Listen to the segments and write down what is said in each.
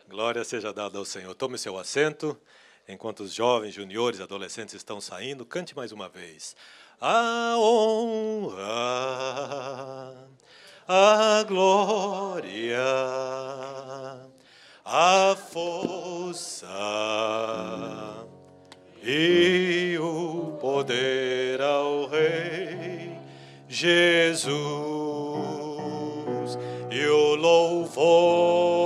Glória seja dada ao Senhor. Tome seu assento. Enquanto os jovens, juniores, adolescentes estão saindo, cante mais uma vez. A honra, a glória, a força e o poder ao Rei Jesus e o louvor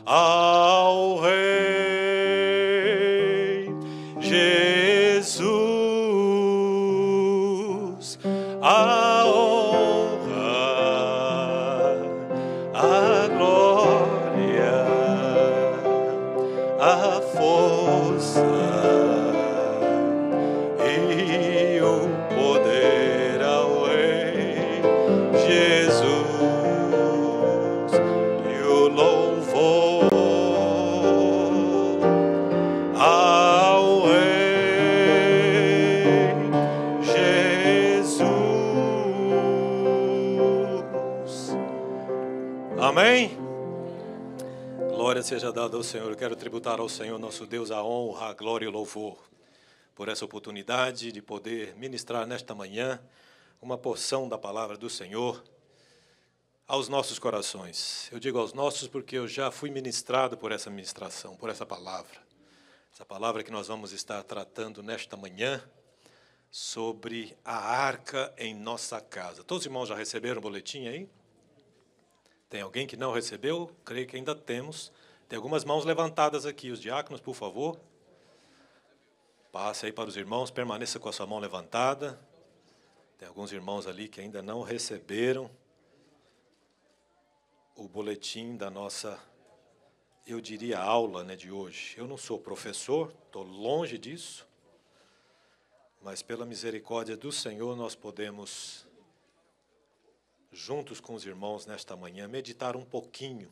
ao Rei Jesus, a honra, a glória, a força e o poder ao Rei Jesus e o louvor ao Rei Jesus. Amém? Glória seja dada ao Senhor. Eu quero tributar ao Senhor nosso Deus a honra, a glória e o louvor por essa oportunidade de poder ministrar nesta manhã uma porção da palavra do Senhor aos nossos corações. Eu digo aos nossos porque eu já fui ministrado por essa ministração, por essa palavra. Essa palavra que nós vamos estar tratando nesta manhã sobre a arca em nossa casa. Todos os irmãos já receberam o boletim aí? Tem alguém que não recebeu? Creio que ainda temos. Tem algumas mãos levantadas aqui. Os diáconos, por favor. Passe aí para os irmãos, permaneça com a sua mão levantada. Tem alguns irmãos ali que ainda não receberam o boletim da nossa, eu diria, aula, né, de hoje. Eu não sou professor, estou longe disso, mas pela misericórdia do Senhor nós podemos, juntos com os irmãos nesta manhã, meditar um pouquinho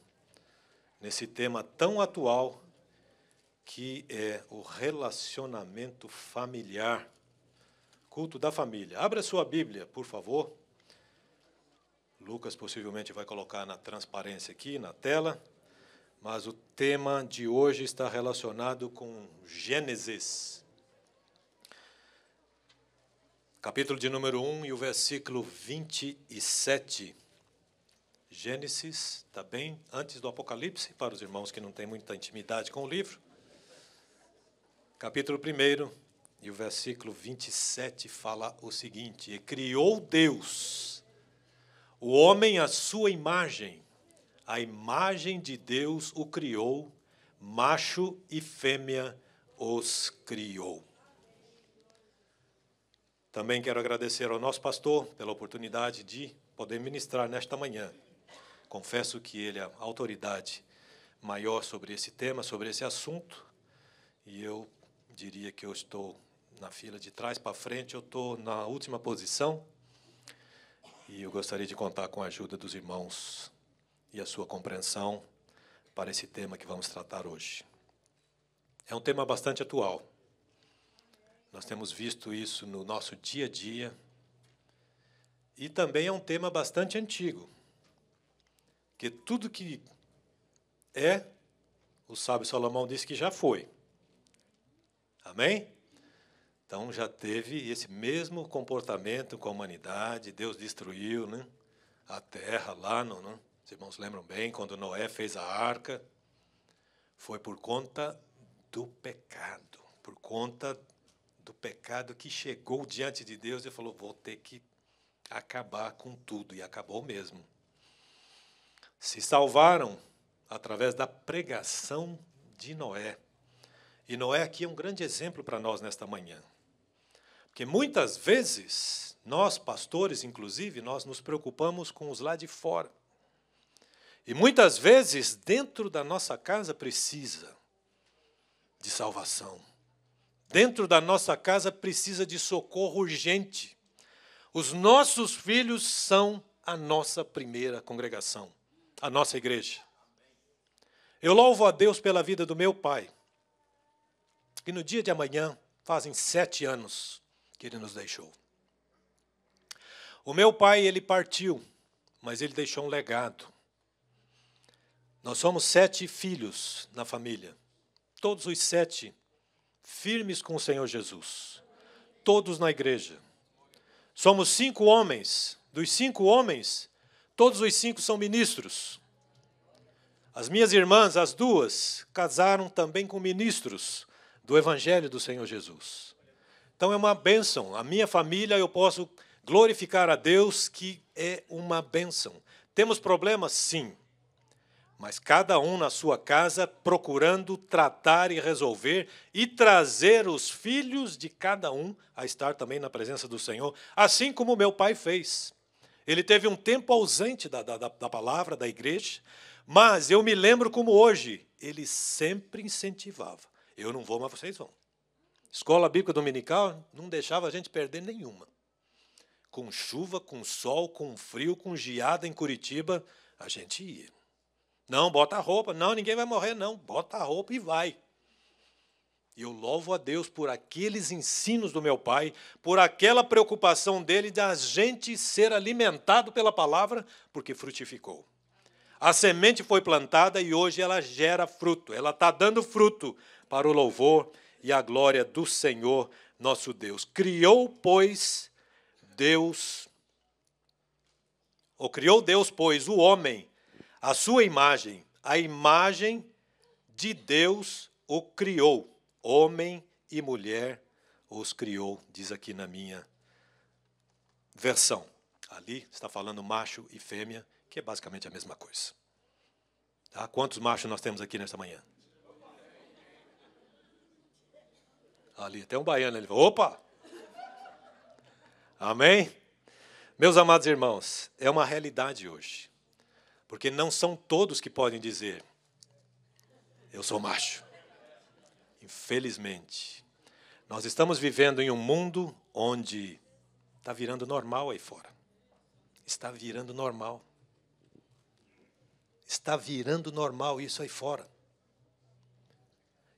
nesse tema tão atual que é o relacionamento familiar, culto da família. Abra sua Bíblia, por favor. Lucas possivelmente vai colocar na transparência aqui, na tela, mas o tema de hoje está relacionado com Gênesis, capítulo de número 1 e o versículo 27. Gênesis, está bem antes do Apocalipse, para os irmãos que não têm muita intimidade com o livro. Capítulo 1 e o versículo 27 fala o seguinte: E criou Deus o homem à sua imagem, a imagem de Deus o criou, macho e fêmea os criou. Também quero agradecer ao nosso pastor pela oportunidade de poder ministrar nesta manhã. Confesso que ele é a autoridade maior sobre esse tema, sobre esse assunto, e eu diria que eu estou na fila de trás para frente, eu estou na última posição, e eu gostaria de contar com a ajuda dos irmãos e a sua compreensão para esse tema que vamos tratar hoje. É um tema bastante atual. Nós temos visto isso no nosso dia a dia, e também é um tema bastante antigo, que tudo que é, o sábio Salomão disse que já foi. Amém? Então já teve esse mesmo comportamento com a humanidade. Deus destruiu, né, a terra lá, né? Os irmãos lembram bem, quando Noé fez a arca, foi por conta do pecado. Por conta do pecado que chegou diante de Deus e falou, vou ter que acabar com tudo. E acabou mesmo. Se salvaram através da pregação de Noé. E Noé aqui é um grande exemplo para nós nesta manhã. Porque muitas vezes, nós pastores, inclusive, nós nos preocupamos com os lá de fora. E muitas vezes, dentro da nossa casa, precisa de salvação. Dentro da nossa casa, precisa de socorro urgente. Os nossos filhos são a nossa primeira congregação, a nossa igreja. Eu louvo a Deus pela vida do meu pai, que no dia de amanhã fazem 7 anos que ele nos deixou. O meu pai, ele partiu, mas ele deixou um legado. Nós somos 7 filhos na família. Todos os 7 firmes com o Senhor Jesus. Todos na igreja. Somos 5 homens. Dos 5 homens, todos os 5 são ministros. As minhas irmãs, as 2, casaram também com ministros do Evangelho do Senhor Jesus. Então é uma bênção. A minha família, eu posso glorificar a Deus, que é uma bênção. Temos problemas? Sim. Mas cada um na sua casa procurando tratar e resolver e trazer os filhos de cada um a estar também na presença do Senhor, assim como meu pai fez. Ele teve um tempo ausente da palavra, da igreja, mas eu me lembro como hoje, ele sempre incentivava. Eu não vou, mas vocês vão. Escola Bíblica Dominical não deixava a gente perder nenhuma. Com chuva, com sol, com frio, com geada em Curitiba, a gente ia. Não, bota a roupa. Não, ninguém vai morrer, não. Bota a roupa e vai. E eu louvo a Deus por aqueles ensinos do meu pai, por aquela preocupação dele de a gente ser alimentado pela palavra, porque frutificou. A semente foi plantada e hoje ela gera fruto. Ela está dando fruto para o louvor e a glória do Senhor nosso Deus. Criou, pois, Deus, o homem, a sua imagem, a imagem de Deus o criou. Homem e mulher os criou, diz aqui na minha versão. Ali está falando macho e fêmea, que é basicamente a mesma coisa. Tá? Quantos machos nós temos aqui nesta manhã? Ali, tem um baiano ali. Opa! Amém? Meus amados irmãos, é uma realidade hoje. Porque não são todos que podem dizer, eu sou macho. Infelizmente, nós estamos vivendo em um mundo onde está virando normal aí fora. Está virando normal. Está virando normal isso aí fora.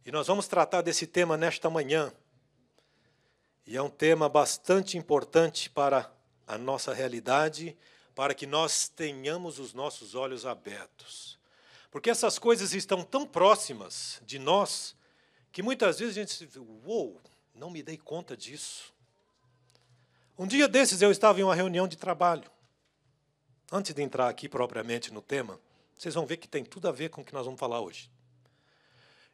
E nós vamos tratar desse tema nesta manhã. E é um tema bastante importante para a nossa realidade, para que nós tenhamos os nossos olhos abertos. Porque essas coisas estão tão próximas de nós, que muitas vezes a gente se uou, não me dei conta disso. Um dia desses eu estava em uma reunião de trabalho. Antes de entrar aqui propriamente no tema, vocês vão ver que tem tudo a ver com o que nós vamos falar hoje.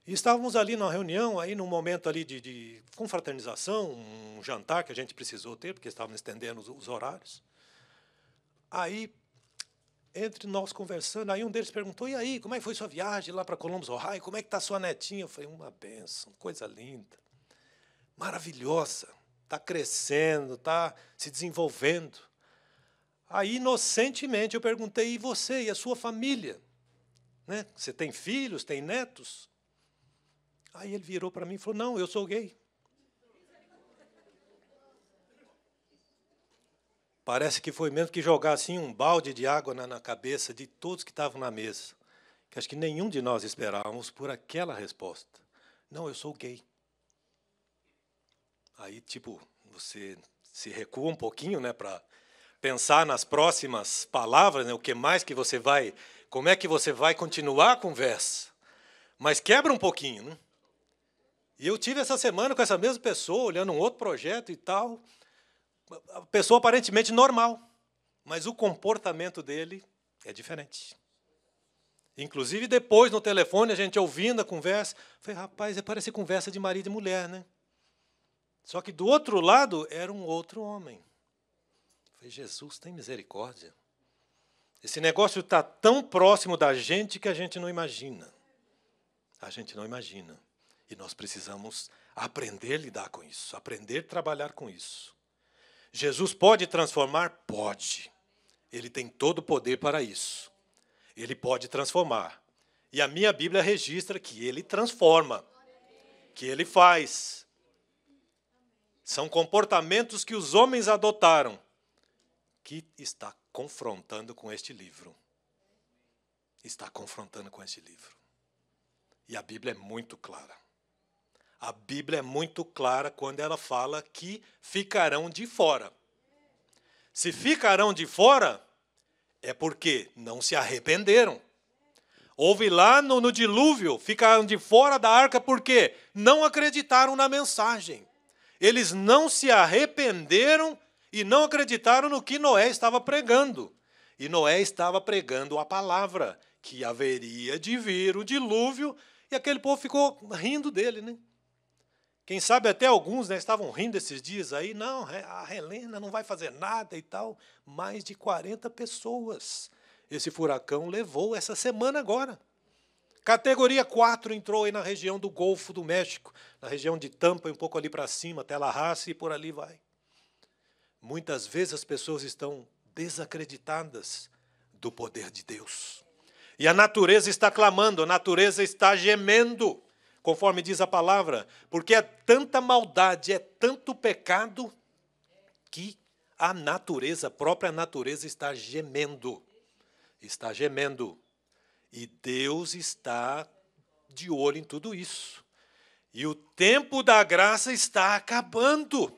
E estávamos ali numa reunião, aí num momento ali de confraternização, um jantar que a gente precisou ter, porque estávamos estendendo os horários. Aí, entre nós conversando, aí um deles perguntou, e aí, como é que foi sua viagem lá para Columbus, Ohio? Como é que está sua netinha? Eu falei, uma bênção, coisa linda, maravilhosa, está crescendo, está se desenvolvendo. Aí, inocentemente, eu perguntei, e você, e a sua família? Né? Você tem filhos, tem netos? Aí ele virou para mim e falou, não, eu sou gay. Parece que foi mesmo que jogar assim um balde de água na cabeça de todos que estavam na mesa. Que acho que nenhum de nós esperávamos por aquela resposta. Não, eu sou gay. Aí, tipo, você se recua um pouquinho, né, para pensar nas próximas palavras, né, o que mais que você vai, como é que você vai continuar a conversa. Mas quebra um pouquinho, né? E eu tive essa semana com essa mesma pessoa, olhando um outro projeto e tal. A pessoa aparentemente normal, mas o comportamento dele é diferente. Inclusive, depois, no telefone, a gente ouvindo a conversa, falei, rapaz, parece conversa de marido e mulher, né? Só que do outro lado era um outro homem. Falei, Jesus, tem misericórdia. Esse negócio está tão próximo da gente que a gente não imagina. A gente não imagina. E nós precisamos aprender a lidar com isso, aprender a trabalhar com isso. Jesus pode transformar? Pode. Ele tem todo o poder para isso. Ele pode transformar. E a minha Bíblia registra que ele transforma, que ele faz. São comportamentos que os homens adotaram, que está confrontando com este livro. Está confrontando com este livro. E a Bíblia é muito clara. A Bíblia é muito clara quando ela fala que ficarão de fora. Se ficarão de fora, é porque não se arrependeram. Houve lá no dilúvio, ficaram de fora da arca porque não acreditaram na mensagem. Eles não se arrependeram e não acreditaram no que Noé estava pregando. E Noé estava pregando a palavra, que haveria de vir o dilúvio, e aquele povo ficou rindo dele, né? Quem sabe até alguns, né, estavam rindo esses dias aí. Não, a Helena não vai fazer nada e tal. Mais de 40 pessoas. Esse furacão levou essa semana agora. Categoria 4 entrou aí na região do Golfo do México, na região de Tampa, um pouco ali para cima, Tallahassee, e por ali vai. Muitas vezes as pessoas estão desacreditadas do poder de Deus. E a natureza está clamando, a natureza está gemendo, conforme diz a palavra, porque é tanta maldade, é tanto pecado, que a natureza, a própria natureza está gemendo. Está gemendo. E Deus está de olho em tudo isso. E o tempo da graça está acabando.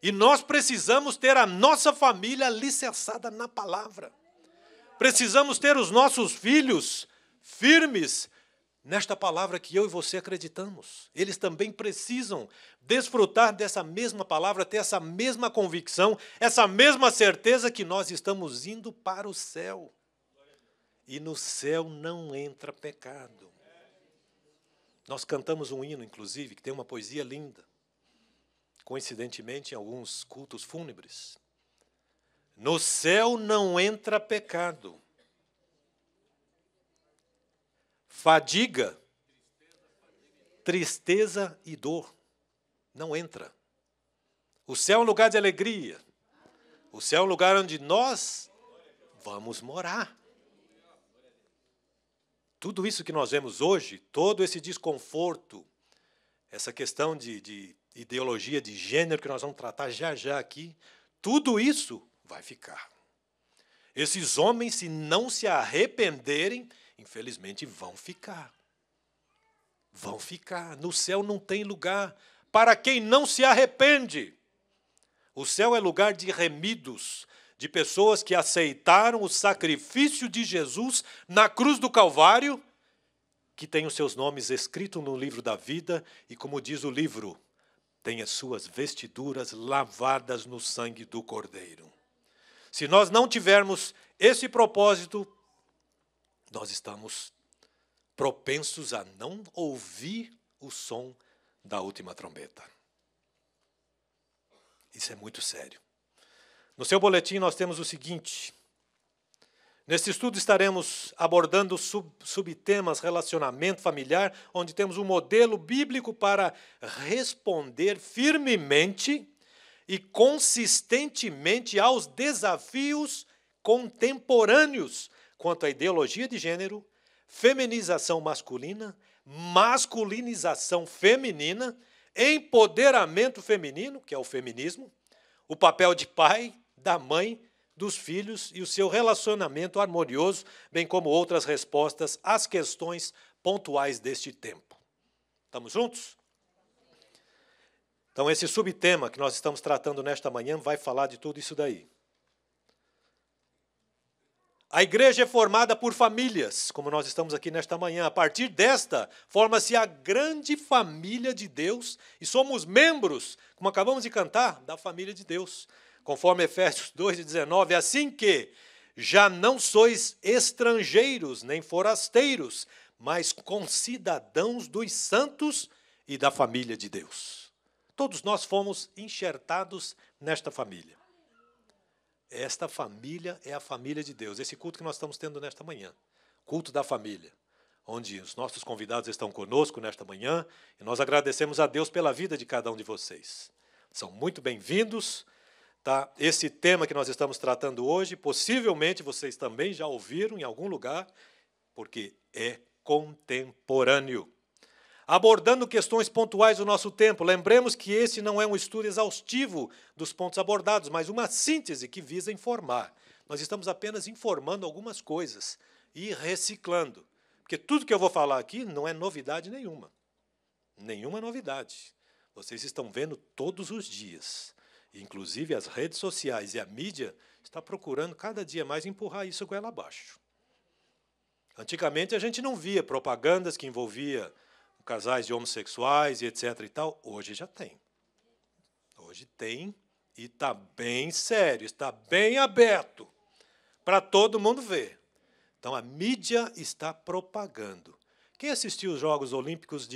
E nós precisamos ter a nossa família alicerçada na palavra. Precisamos ter os nossos filhos firmes nesta palavra que eu e você acreditamos. Eles também precisam desfrutar dessa mesma palavra, ter essa mesma convicção, essa mesma certeza que nós estamos indo para o céu. E no céu não entra pecado. Nós cantamos um hino, inclusive, que tem uma poesia linda. Coincidentemente, em alguns cultos fúnebres. No céu não entra pecado. Fadiga, tristeza e dor. Não entra. O céu é um lugar de alegria. O céu é um lugar onde nós vamos morar. Tudo isso que nós vemos hoje, todo esse desconforto, essa questão de ideologia de gênero que nós vamos tratar já aqui, tudo isso vai ficar. Esses homens, se não se arrependerem, infelizmente vão ficar. Vão ficar. No céu não tem lugar para quem não se arrepende. O céu é lugar de remidos, de pessoas que aceitaram o sacrifício de Jesus na cruz do Calvário, que tem os seus nomes escritos no livro da vida, e como diz o livro, tem as suas vestiduras lavadas no sangue do Cordeiro. Se nós não tivermos esse propósito, nós estamos propensos a não ouvir o som da última trombeta. Isso é muito sério. No seu boletim nós temos o seguinte. Neste estudo estaremos abordando subtemas relacionamento familiar, onde temos um modelo bíblico para responder firmemente e consistentemente aos desafios contemporâneos quanto à ideologia de gênero, feminização masculina, masculinização feminina, empoderamento feminino, que é o feminismo, o papel de pai, da mãe, dos filhos e o seu relacionamento harmonioso, bem como outras respostas às questões pontuais deste tempo. Estamos juntos? Então, esse subtema que nós estamos tratando nesta manhã vai falar de tudo isso daí. A igreja é formada por famílias, como nós estamos aqui nesta manhã. A partir desta, forma-se a grande família de Deus e somos membros, como acabamos de cantar, da família de Deus. Conforme Efésios 2:19, assim que já não sois estrangeiros nem forasteiros, mas concidadãos dos santos e da família de Deus. Todos nós fomos enxertados nesta família. Esta família é a família de Deus. Esse culto que nós estamos tendo nesta manhã, culto da família, onde os nossos convidados estão conosco nesta manhã, e nós agradecemos a Deus pela vida de cada um de vocês. São muito bem-vindos. Tá? Esse tema que nós estamos tratando hoje, possivelmente vocês também já ouviram em algum lugar, porque é contemporâneo. Abordando questões pontuais do nosso tempo, lembremos que esse não é um estudo exaustivo dos pontos abordados, mas uma síntese que visa informar. Nós estamos apenas informando algumas coisas e reciclando, porque tudo que eu vou falar aqui não é novidade nenhuma. Nenhuma novidade. Vocês estão vendo todos os dias. Inclusive as redes sociais e a mídia está procurando cada dia mais empurrar isso goela abaixo. Antigamente a gente não via propagandas que envolvia casais de homossexuais e etc. e tal. Hoje já tem. Hoje tem e está bem sério, está bem aberto para todo mundo ver. Então a mídia está propagando. Quem assistiu os Jogos Olímpicos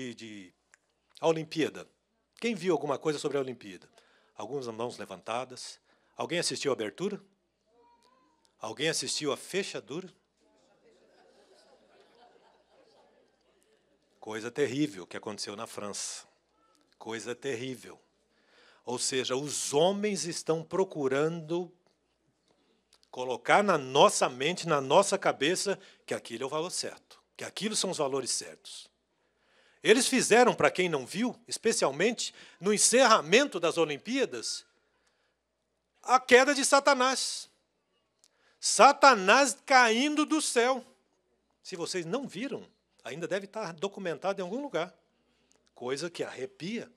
a Olimpíada? Quem viu alguma coisa sobre a Olimpíada? Algumas mãos levantadas. Alguém assistiu a abertura? Alguém assistiu a fechadura? Coisa terrível que aconteceu na França. Coisa terrível. Ou seja, os homens estão procurando colocar na nossa mente, na nossa cabeça, que aquilo é o valor certo, que aquilo são os valores certos. Eles fizeram, para quem não viu, especialmente no encerramento das Olimpíadas, a queda de Satanás. Satanás caindo do céu. Se vocês não viram, ainda deve estar documentado em algum lugar. Coisa que arrepia.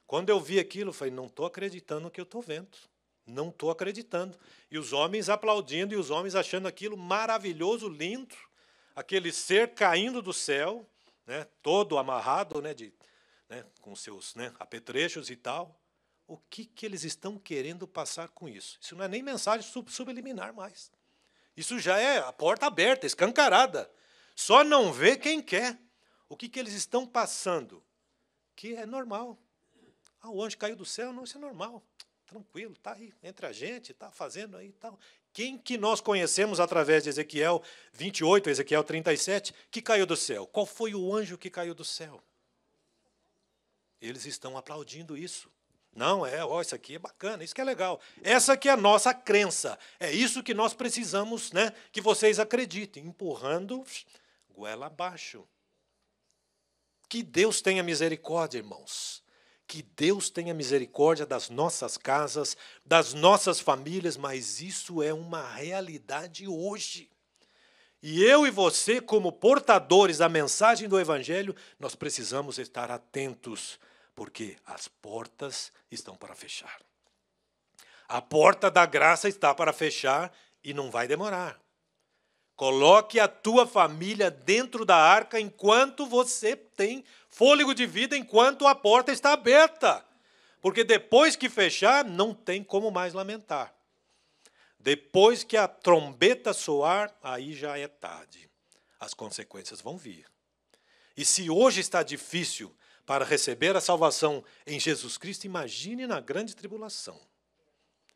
Quando eu vi aquilo, eu falei, não estou acreditando no que eu estou vendo. Não estou acreditando. E os homens aplaudindo, e os homens achando aquilo maravilhoso, lindo. Aquele ser caindo do céu, né, todo amarrado, né, com seus, né, apetrechos e tal. O que eles estão querendo passar com isso? Isso não é nem mensagem subliminar mais. Isso já é a porta aberta, escancarada. Só não vê quem quer. O que eles estão passando? Que é normal. O anjo caiu do céu, não, isso é normal. Tranquilo, está aí entre a gente, está fazendo aí e tal. Quem que nós conhecemos através de Ezequiel 28, Ezequiel 37, que caiu do céu? Qual foi o anjo que caiu do céu? Eles estão aplaudindo isso. Não, isso aqui é bacana, isso que é legal. Essa que é a nossa crença. É isso que nós precisamos, né, que vocês acreditem, empurrando goela abaixo. Que Deus tenha misericórdia, irmãos. Que Deus tenha misericórdia das nossas casas, das nossas famílias, mas isso é uma realidade hoje. E eu e você, como portadores da mensagem do Evangelho, nós precisamos estar atentos, porque as portas estão para fechar. A porta da graça está para fechar e não vai demorar. Coloque a tua família dentro da arca enquanto você tem fôlego de vida, enquanto a porta está aberta. Porque depois que fechar, não tem como mais lamentar. Depois que a trombeta soar, aí já é tarde. As consequências vão vir. E se hoje está difícil para receber a salvação em Jesus Cristo, imagine na grande tribulação.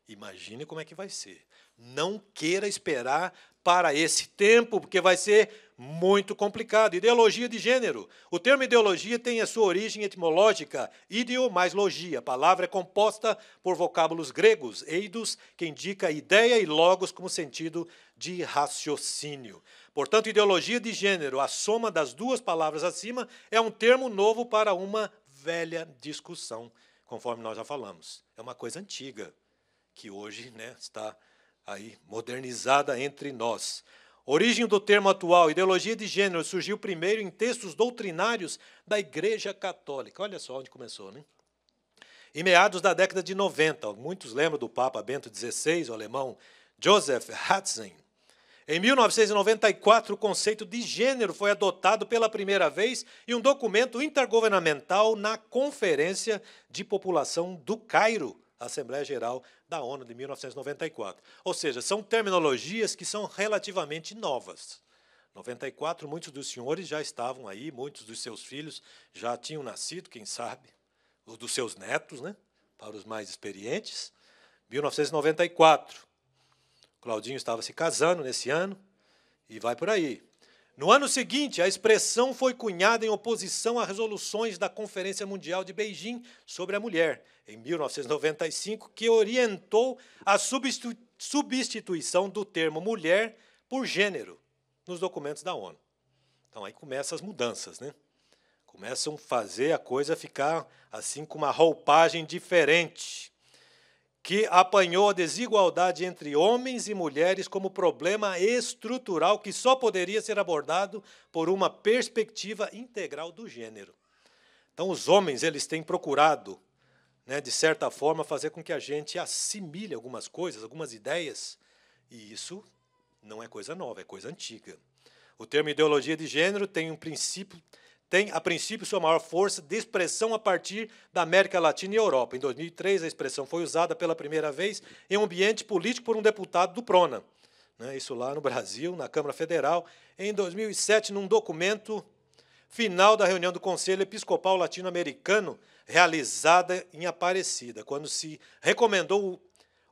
Imagine como é que vai ser. Não queira esperar para esse tempo, porque vai ser muito complicado. Ideologia de gênero. O termo ideologia tem a sua origem etimológica, ideo mais logia. A palavra é composta por vocábulos gregos, eidos, que indica ideia, e logos como sentido de raciocínio. Portanto, ideologia de gênero, a soma das duas palavras acima, é um termo novo para uma velha discussão, conforme nós já falamos. É uma coisa antiga, que hoje, né, está aí modernizada entre nós. Origem do termo atual, ideologia de gênero, surgiu primeiro em textos doutrinários da Igreja Católica. Olha só onde começou, né? Em meados da década de 90, muitos lembram do Papa Bento XVI, o alemão Joseph Ratzinger. Em 1994, o conceito de gênero foi adotado pela primeira vez em um documento intergovernamental na Conferência de População do Cairo, Assembleia Geral da ONU de 1994. Ou seja, são terminologias que são relativamente novas. Em 94, muitos dos senhores já estavam aí, muitos dos seus filhos já tinham nascido, quem sabe, os dos seus netos, né, para os mais experientes. 1994. Claudinho estava se casando nesse ano e vai por aí. No ano seguinte, a expressão foi cunhada em oposição a resoluções da Conferência Mundial de Beijing sobre a Mulher, em 1995, que orientou a substituição do termo mulher por gênero nos documentos da ONU. Então, aí começam as mudanças, né? Começam a fazer a coisa ficar assim com uma roupagem diferente, que apanhou a desigualdade entre homens e mulheres como problema estrutural que só poderia ser abordado por uma perspectiva integral do gênero. Então, os homens eles têm procurado, né, de certa forma, fazer com que a gente assimile algumas coisas, algumas ideias, e isso não é coisa nova, é coisa antiga. O termo ideologia de gênero tem a princípio sua maior força de expressão a partir da América Latina e Europa. Em 2003, a expressão foi usada pela primeira vez em um ambiente político por um deputado do PRONA. Isso lá no Brasil, na Câmara Federal. Em 2007, num documento final da reunião do Conselho Episcopal Latino-Americano, realizada em Aparecida, quando se recomendou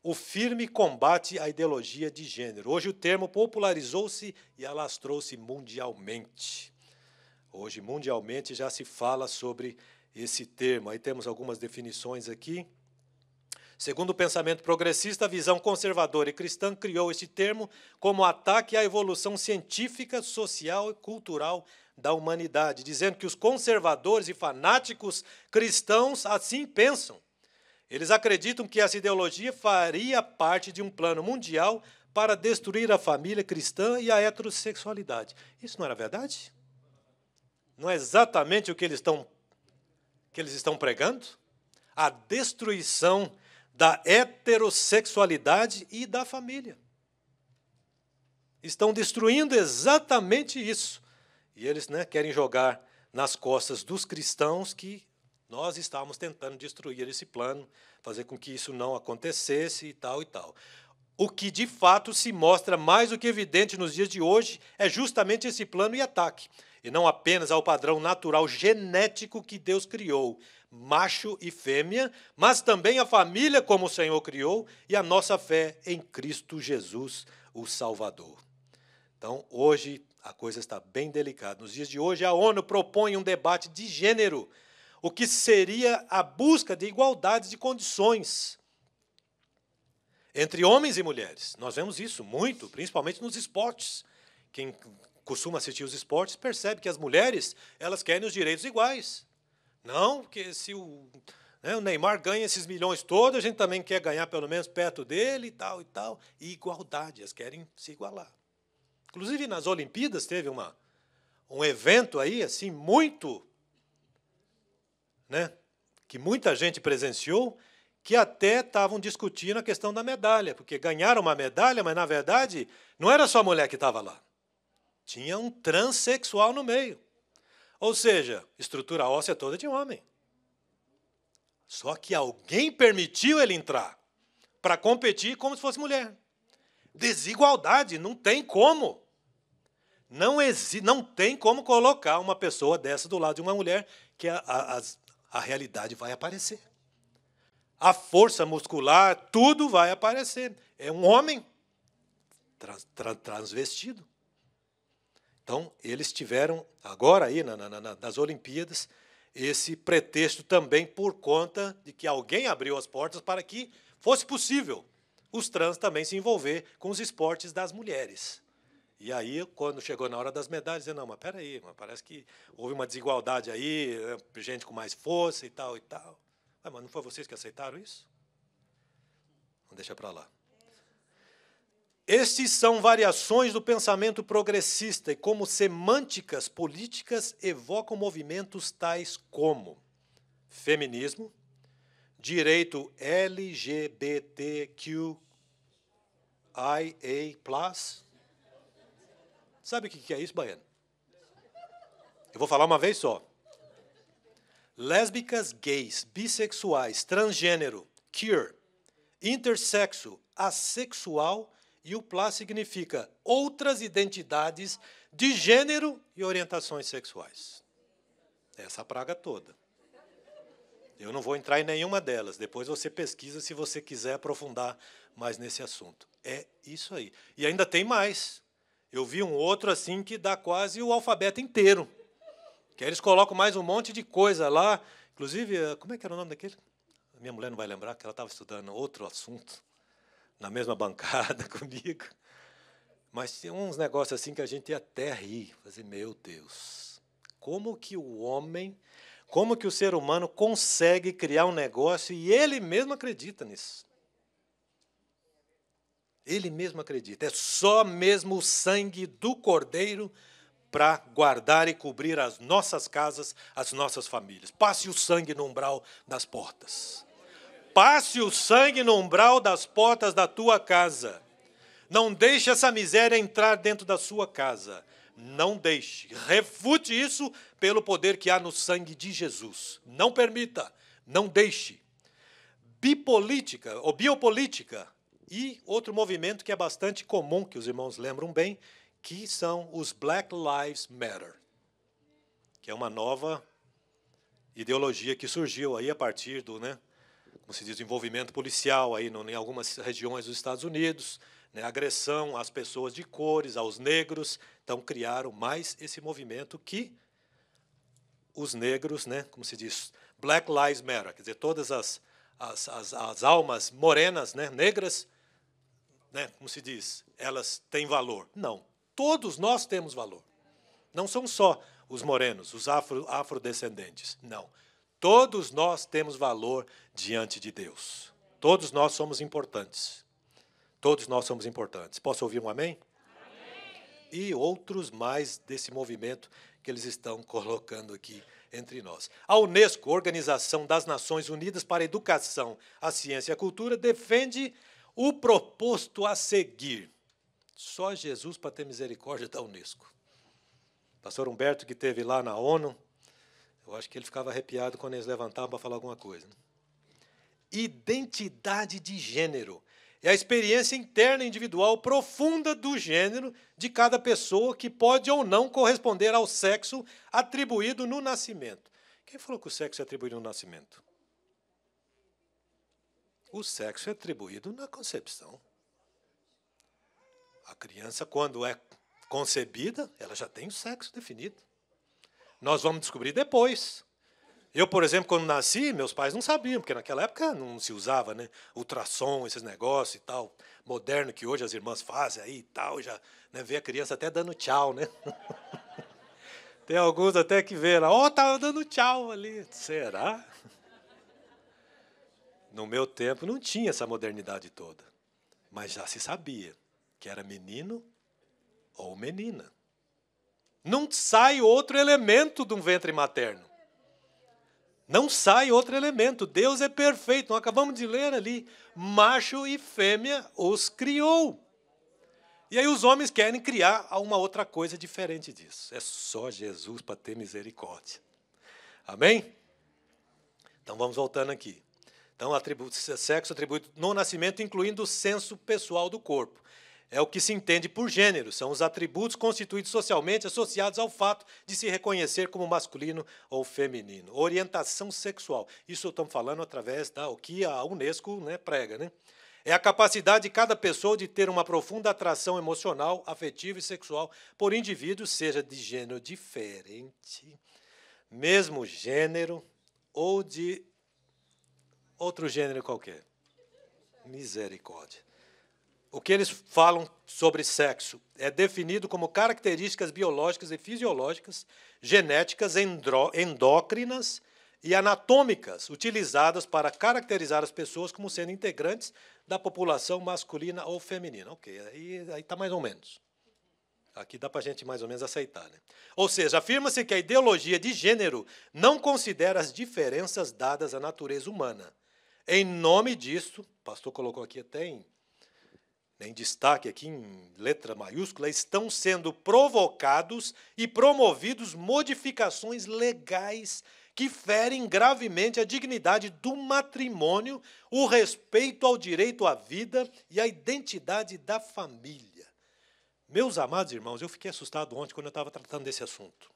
o firme combate à ideologia de gênero. Hoje o termo popularizou-se e alastrou-se mundialmente. Hoje, mundialmente, já se fala sobre esse termo. Aí temos algumas definições aqui. Segundo o pensamento progressista, a visão conservadora e cristã criou esse termo como ataque à evolução científica, social e cultural da humanidade, dizendo que os conservadores e fanáticos cristãos assim pensam. Eles acreditam que essa ideologia faria parte de um plano mundial para destruir a família cristã e a heterossexualidade. Isso não era verdade? Não é exatamente o que eles estão pregando? A destruição da heterossexualidade e da família. Estão destruindo exatamente isso. E eles querem jogar nas costas dos cristãos que nós estávamos tentando destruir esse plano, fazer com que isso não acontecesse e tal e tal. O que, de fato, se mostra mais do que evidente nos dias de hoje é justamente esse plano e ataque, e não apenas ao padrão natural genético que Deus criou, macho e fêmea, mas também a família como o Senhor criou e a nossa fé em Cristo Jesus, o Salvador. Então, hoje, a coisa está bem delicada. Nos dias de hoje, a ONU propõe um debate de gênero, o que seria a busca de igualdade de condições entre homens e mulheres. Nós vemos isso muito, principalmente nos esportes. Quem costuma assistir os esportes percebe que as mulheres elas querem os direitos iguais. Não, porque se o Neymar ganha esses milhões todos, a gente também quer ganhar pelo menos perto dele e tal e tal. E igualdade, elas querem se igualar. Inclusive, nas Olimpíadas teve um evento aí, assim, muito, que muita gente presenciou, que até estavam discutindo a questão da medalha, porque ganharam uma medalha, mas, na verdade, não era só a mulher que estava lá. Tinha um transexual no meio. Ou seja, estrutura óssea toda de homem. Só que alguém permitiu ele entrar para competir como se fosse mulher. Desigualdade, não tem como. Não tem como colocar uma pessoa dessa do lado de uma mulher que a realidade vai aparecer. A força muscular, tudo vai aparecer. É um homem transvestido. Então, eles tiveram, agora aí nas Olimpíadas, esse pretexto também por conta de que alguém abriu as portas para que fosse possível os trans também se envolver com os esportes das mulheres. E aí, quando chegou na hora das medalhas, dizendo, não, mas peraí, parece que houve uma desigualdade aí, gente com mais força e tal e tal. Mas não foi vocês que aceitaram isso? Vamos deixar para lá. Estes são variações do pensamento progressista e, como semânticas políticas, evocam movimentos tais como feminismo, direito LGBTQIA+. Sabe o que é isso, Baiano? Eu vou falar uma vez só. Lésbicas, gays, bissexuais, transgênero, queer, intersexo, assexual e o plus significa outras identidades de gênero e orientações sexuais. Essa praga toda. Eu não vou entrar em nenhuma delas. Depois você pesquisa se você quiser aprofundar mais nesse assunto. É isso aí. E ainda tem mais. Eu vi um outro assim que dá quase o alfabeto inteiro. Que aí eles colocam mais um monte de coisa lá. Inclusive, como é que era o nome daquele? Minha mulher não vai lembrar, que ela estava estudando outro assunto, na mesma bancada comigo. Mas tem uns negócios assim que a gente até ri. Fazer, meu Deus, como que o ser humano consegue criar um negócio e ele mesmo acredita nisso? Ele mesmo acredita. É só mesmo o sangue do Cordeiro para guardar e cobrir as nossas casas, as nossas famílias. Passe o sangue no umbral das portas. Passe o sangue no umbral das portas da tua casa. Não deixe essa miséria entrar dentro da sua casa. Não deixe. Refute isso pelo poder que há no sangue de Jesus. Não permita. Não deixe. Bipolítica ou biopolítica. E outro movimento que é bastante comum, que os irmãos lembram bem, que são os Black Lives Matter, que é uma nova ideologia que surgiu aí a partir do, como se diz, envolvimento policial aí em algumas regiões dos Estados Unidos, agressão às pessoas de cores, aos negros. Então, criaram mais esse movimento que os negros, como se diz, Black Lives Matter, quer dizer, todas as almas morenas, negras, como se diz, elas têm valor. Não, todos nós temos valor. Não são só os morenos, os afrodescendentes. Não, todos nós temos valor diante de Deus. Todos nós somos importantes. Todos nós somos importantes. Posso ouvir um amém? Amém. E outros mais desse movimento que eles estão colocando aqui entre nós. A Unesco, Organização das Nações Unidas para a Educação, a Ciência e a Cultura, defende o proposto a seguir. Só Jesus para ter misericórdia da Unesco. Pastor Humberto, que esteve lá na ONU, eu acho que ele ficava arrepiado quando eles levantavam para falar alguma coisa. Identidade de gênero. É a experiência interna individual profunda do gênero de cada pessoa que pode ou não corresponder ao sexo atribuído no nascimento. Quem falou que o sexo é atribuído no nascimento? O sexo é atribuído na concepção. A criança, quando é concebida, ela já tem o sexo definido. Nós vamos descobrir depois. Eu, por exemplo, quando nasci, meus pais não sabiam, porque naquela época não se usava, ultrassom, esses negócios e tal, moderno que hoje as irmãs fazem aí e tal, já vê a criança até dando tchau, Tem alguns até que vê lá, estava dando tchau ali. Será? No meu tempo não tinha essa modernidade toda, mas já se sabia que era menino ou menina. Não sai outro elemento de um ventre materno. Não sai outro elemento. Deus é perfeito. Nós acabamos de ler ali. Macho e fêmea os criou. E aí os homens querem criar uma outra coisa diferente disso. É só Jesus para ter misericórdia. Amém? Então vamos voltando aqui. Então, sexo atribuído no nascimento, incluindo o senso pessoal do corpo. É o que se entende por gênero, são os atributos constituídos socialmente associados ao fato de se reconhecer como masculino ou feminino. Orientação sexual, isso estamos falando através do que a Unesco prega. É a capacidade de cada pessoa de ter uma profunda atração emocional, afetiva e sexual por indivíduos, seja de gênero diferente, mesmo gênero ou de outro gênero qualquer. Misericórdia. O que eles falam sobre sexo é definido como características biológicas e fisiológicas, genéticas, endócrinas e anatômicas, utilizadas para caracterizar as pessoas como sendo integrantes da população masculina ou feminina. Ok, aí está mais ou menos. Aqui dá para a gente mais ou menos aceitar. Ou seja, afirma-se que a ideologia de gênero não considera as diferenças dadas à natureza humana. Em nome disso, o pastor colocou aqui até em destaque, aqui em letra maiúscula, estão sendo provocados e promovidos modificações legais que ferem gravemente a dignidade do matrimônio, o respeito ao direito à vida e à identidade da família. Meus amados irmãos, eu fiquei assustado ontem quando eu estava tratando desse assunto.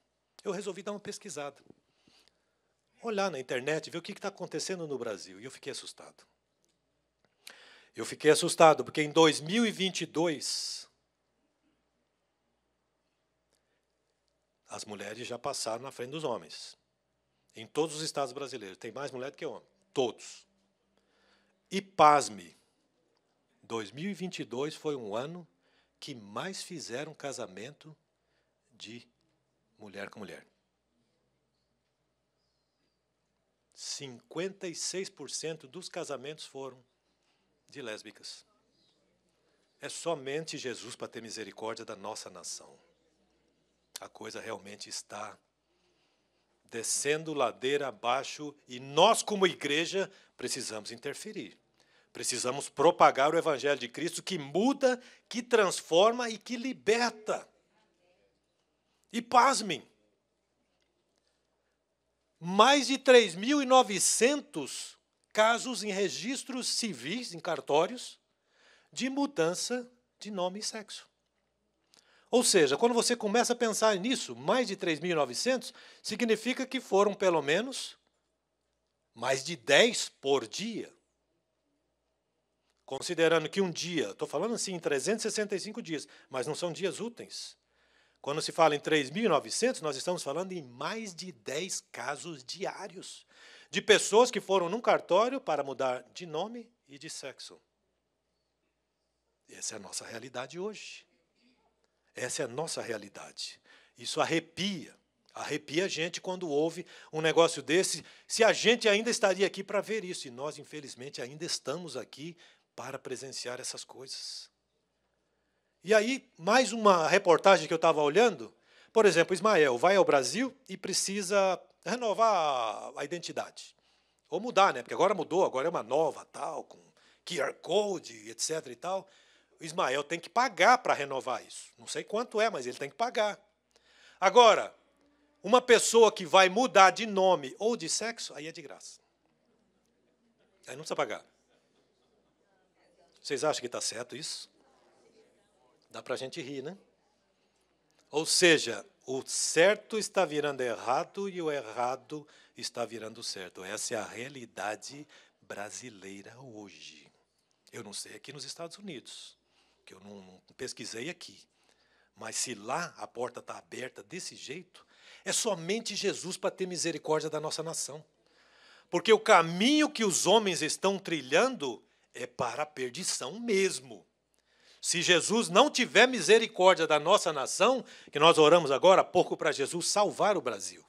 Eu resolvi dar uma pesquisada. Olhar na internet, ver o que está acontecendo no Brasil. E eu fiquei assustado. Eu fiquei assustado, porque em 2022, as mulheres já passaram na frente dos homens. Em todos os estados brasileiros. Tem mais mulher do que homem. Todos. E pasme, 2022 foi um ano que mais fizeram casamento de mulher com mulher. 56% dos casamentos foram de lésbicas. É somente Jesus para ter misericórdia da nossa nação. A coisa realmente está descendo ladeira abaixo e nós, como igreja, precisamos interferir. Precisamos propagar o Evangelho de Cristo que muda, que transforma e que liberta. E pasmem, mais de 3.900 casos em registros civis, em cartórios, de mudança de nome e sexo. Ou seja, quando você começa a pensar nisso, mais de 3.900, significa que foram pelo menos mais de 10 por dia. Considerando que um dia, estou falando assim, em 365 dias, mas não são dias úteis. Quando se fala em 3.900, nós estamos falando em mais de 10 casos diários de pessoas que foram num cartório para mudar de nome e de sexo. Essa é a nossa realidade hoje. Essa é a nossa realidade. Isso arrepia a gente quando ouve um negócio desse, se a gente ainda estaria aqui para ver isso, e nós, infelizmente, ainda estamos aqui para presenciar essas coisas. E aí, mais uma reportagem que eu estava olhando, por exemplo, Ismael vai ao Brasil e precisa renovar a identidade. Ou mudar, né? Porque agora mudou, agora é uma nova, tal, com QR Code, etc. e tal. O Ismael tem que pagar para renovar isso. Não sei quanto é, mas ele tem que pagar. Agora, uma pessoa que vai mudar de nome ou de sexo, aí é de graça. Aí não precisa pagar. Vocês acham que está certo isso? Dá para a gente rir, né? Ou seja, o certo está virando errado e o errado está virando certo. Essa é a realidade brasileira hoje. Eu não sei aqui nos Estados Unidos, que eu não pesquisei aqui. Mas se lá a porta está aberta desse jeito, é somente Jesus para ter misericórdia da nossa nação. Porque o caminho que os homens estão trilhando é para a perdição mesmo. Se Jesus não tiver misericórdia da nossa nação, que nós oramos agora há pouco para Jesus salvar o Brasil.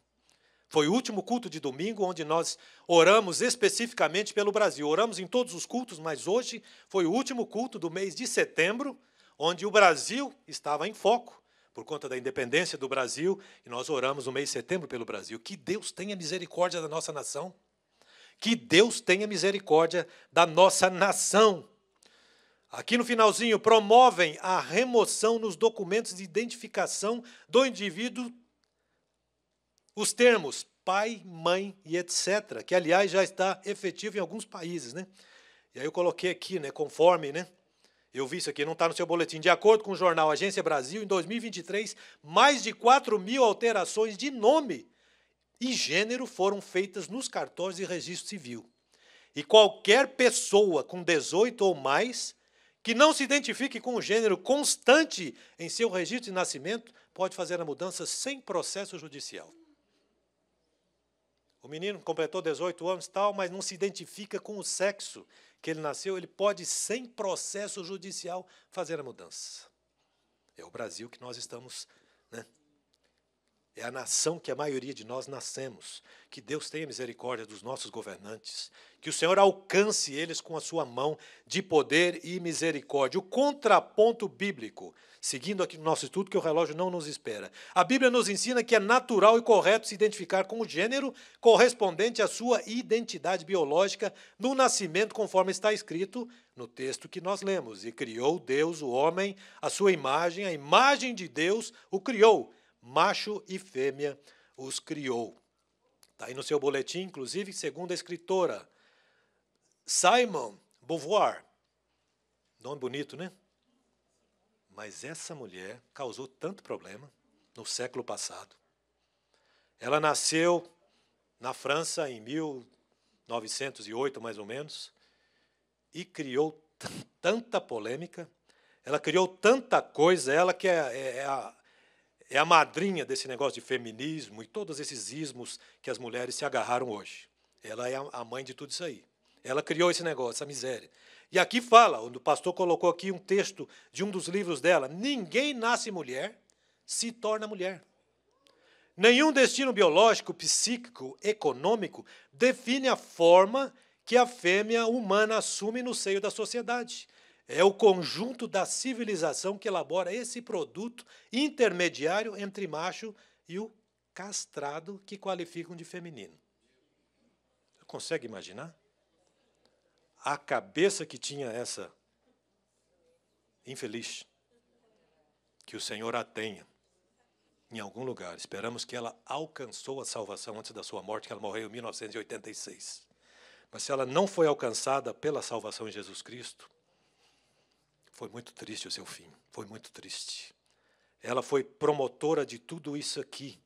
Foi o último culto de domingo onde nós oramos especificamente pelo Brasil. Oramos em todos os cultos, mas hoje foi o último culto do mês de setembro, onde o Brasil estava em foco, por conta da independência do Brasil, e nós oramos no mês de setembro pelo Brasil. Que Deus tenha misericórdia da nossa nação. Que Deus tenha misericórdia da nossa nação. Aqui no finalzinho, promovem a remoção nos documentos de identificação do indivíduo, os termos pai, mãe e etc., que, aliás, já está efetivo em alguns países, né? E aí eu coloquei aqui, né, conforme, né? Eu vi isso aqui, não está no seu boletim. De acordo com o jornal Agência Brasil, em 2023, mais de 4.000 alterações de nome e gênero foram feitas nos cartórios de registro civil. E qualquer pessoa com 18 ou mais que não se identifique com o gênero constante em seu registro de nascimento pode fazer a mudança sem processo judicial. O menino completou 18 anos e tal, mas não se identifica com o sexo que ele nasceu, ele pode, sem processo judicial, fazer a mudança. É o Brasil que nós estamos, né? É a nação que a maioria de nós nascemos. Que Deus tenha misericórdia dos nossos governantes. Que o Senhor alcance eles com a sua mão de poder e misericórdia. O contraponto bíblico, seguindo aqui no nosso estudo, que o relógio não nos espera. A Bíblia nos ensina que é natural e correto se identificar com o gênero correspondente à sua identidade biológica no nascimento, conforme está escrito no texto que nós lemos. E criou Deus o homem, a sua imagem, a imagem de Deus o criou. Macho e fêmea os criou. Está aí no seu boletim, inclusive, segundo a escritora Simone Beauvoir. Nome bonito, né? Mas essa mulher causou tanto problema no século passado. Ela nasceu na França em 1908, mais ou menos, e criou tanta polêmica, ela criou tanta coisa, ela que é a madrinha desse negócio de feminismo e todos esses ismos que as mulheres se agarraram hoje. Ela é a mãe de tudo isso aí. Ela criou esse negócio, essa miséria. E aqui fala, o pastor colocou aqui um texto de um dos livros dela, ninguém nasce mulher, se torna mulher. Nenhum destino biológico, psíquico, econômico define a forma que a fêmea humana assume no seio da sociedade. É o conjunto da civilização que elabora esse produto intermediário entre macho e o castrado que qualificam de feminino. Você consegue imaginar? A cabeça que tinha essa infeliz, que o Senhor a tenha. em algum lugar. Esperamos que ela alcançou a salvação antes da sua morte, que ela morreu em 1986. Mas se ela não foi alcançada pela salvação em Jesus Cristo, foi muito triste o seu fim, foi muito triste. Ela foi promotora de tudo isso aqui.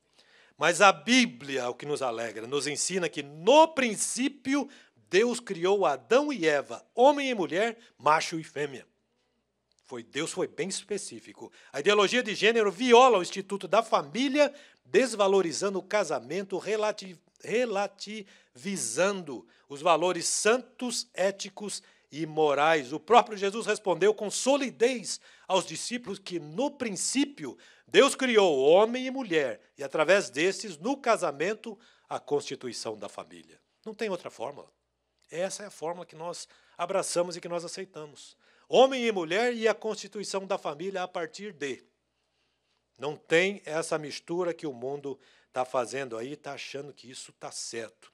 Mas a Bíblia, o que nos alegra, nos ensina que no princípio Deus criou Adão e Eva, homem e mulher, macho e fêmea. Deus foi bem específico. A ideologia de gênero viola o instituto da família, desvalorizando o casamento, relativizando os valores santos, éticos e morais. O próprio Jesus respondeu com solidez aos discípulos que, no princípio, Deus criou homem e mulher, e através desses, no casamento, a constituição da família. Não tem outra fórmula. Essa é a fórmula que nós abraçamos e que nós aceitamos. Homem e mulher e a constituição da família a partir de. Não tem essa mistura que o mundo está fazendo aí, está achando que isso está certo.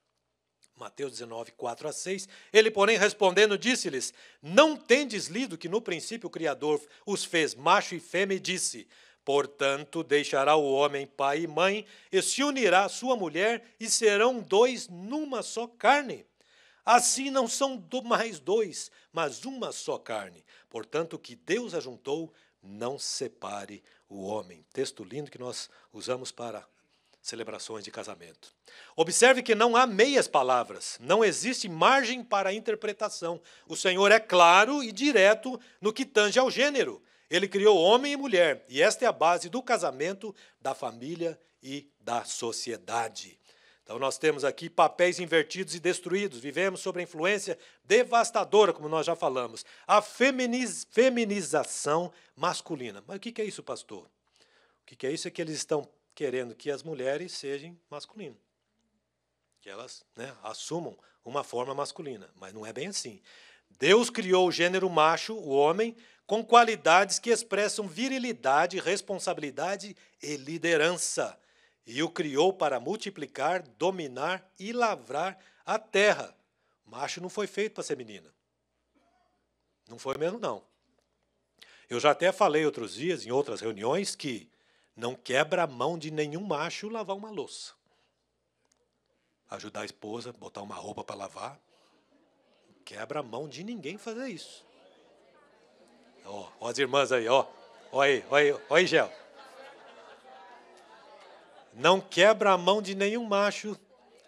Mateus 19, 4-6, ele, porém, respondendo, disse-lhes, não tendes lido que no princípio o Criador os fez macho e fêmea e disse, portanto, deixará o homem pai e mãe e se unirá à sua mulher e serão dois numa só carne. Assim não são mais dois, mas uma só carne. Portanto, o que Deus ajuntou, não separe o homem. Texto lindo que nós usamos para celebrações de casamento. Observe que não há meias palavras, não existe margem para interpretação. O Senhor é claro e direto no que tange ao gênero. Ele criou homem e mulher, e esta é a base do casamento, da família e da sociedade. Então, nós temos aqui papéis invertidos e destruídos. Vivemos sob a influência devastadora, como nós já falamos. A feminização masculina. Mas o que é isso, pastor? O que é isso? É que eles estão querendo que as mulheres sejam masculinas. Que elas assumam uma forma masculina. Mas não é bem assim. Deus criou o gênero macho, o homem, com qualidades que expressam virilidade, responsabilidade e liderança. E o criou para multiplicar, dominar e lavrar a terra. Macho não foi feito para ser menina. Não foi mesmo, não. Eu já até falei outros dias, em outras reuniões, que não quebra a mão de nenhum macho lavar uma louça. Ajudar a esposa, botar uma roupa para lavar. Não quebra a mão de ninguém fazer isso. Ó as irmãs aí, ó. Ó aí, Gel. Não quebra a mão de nenhum macho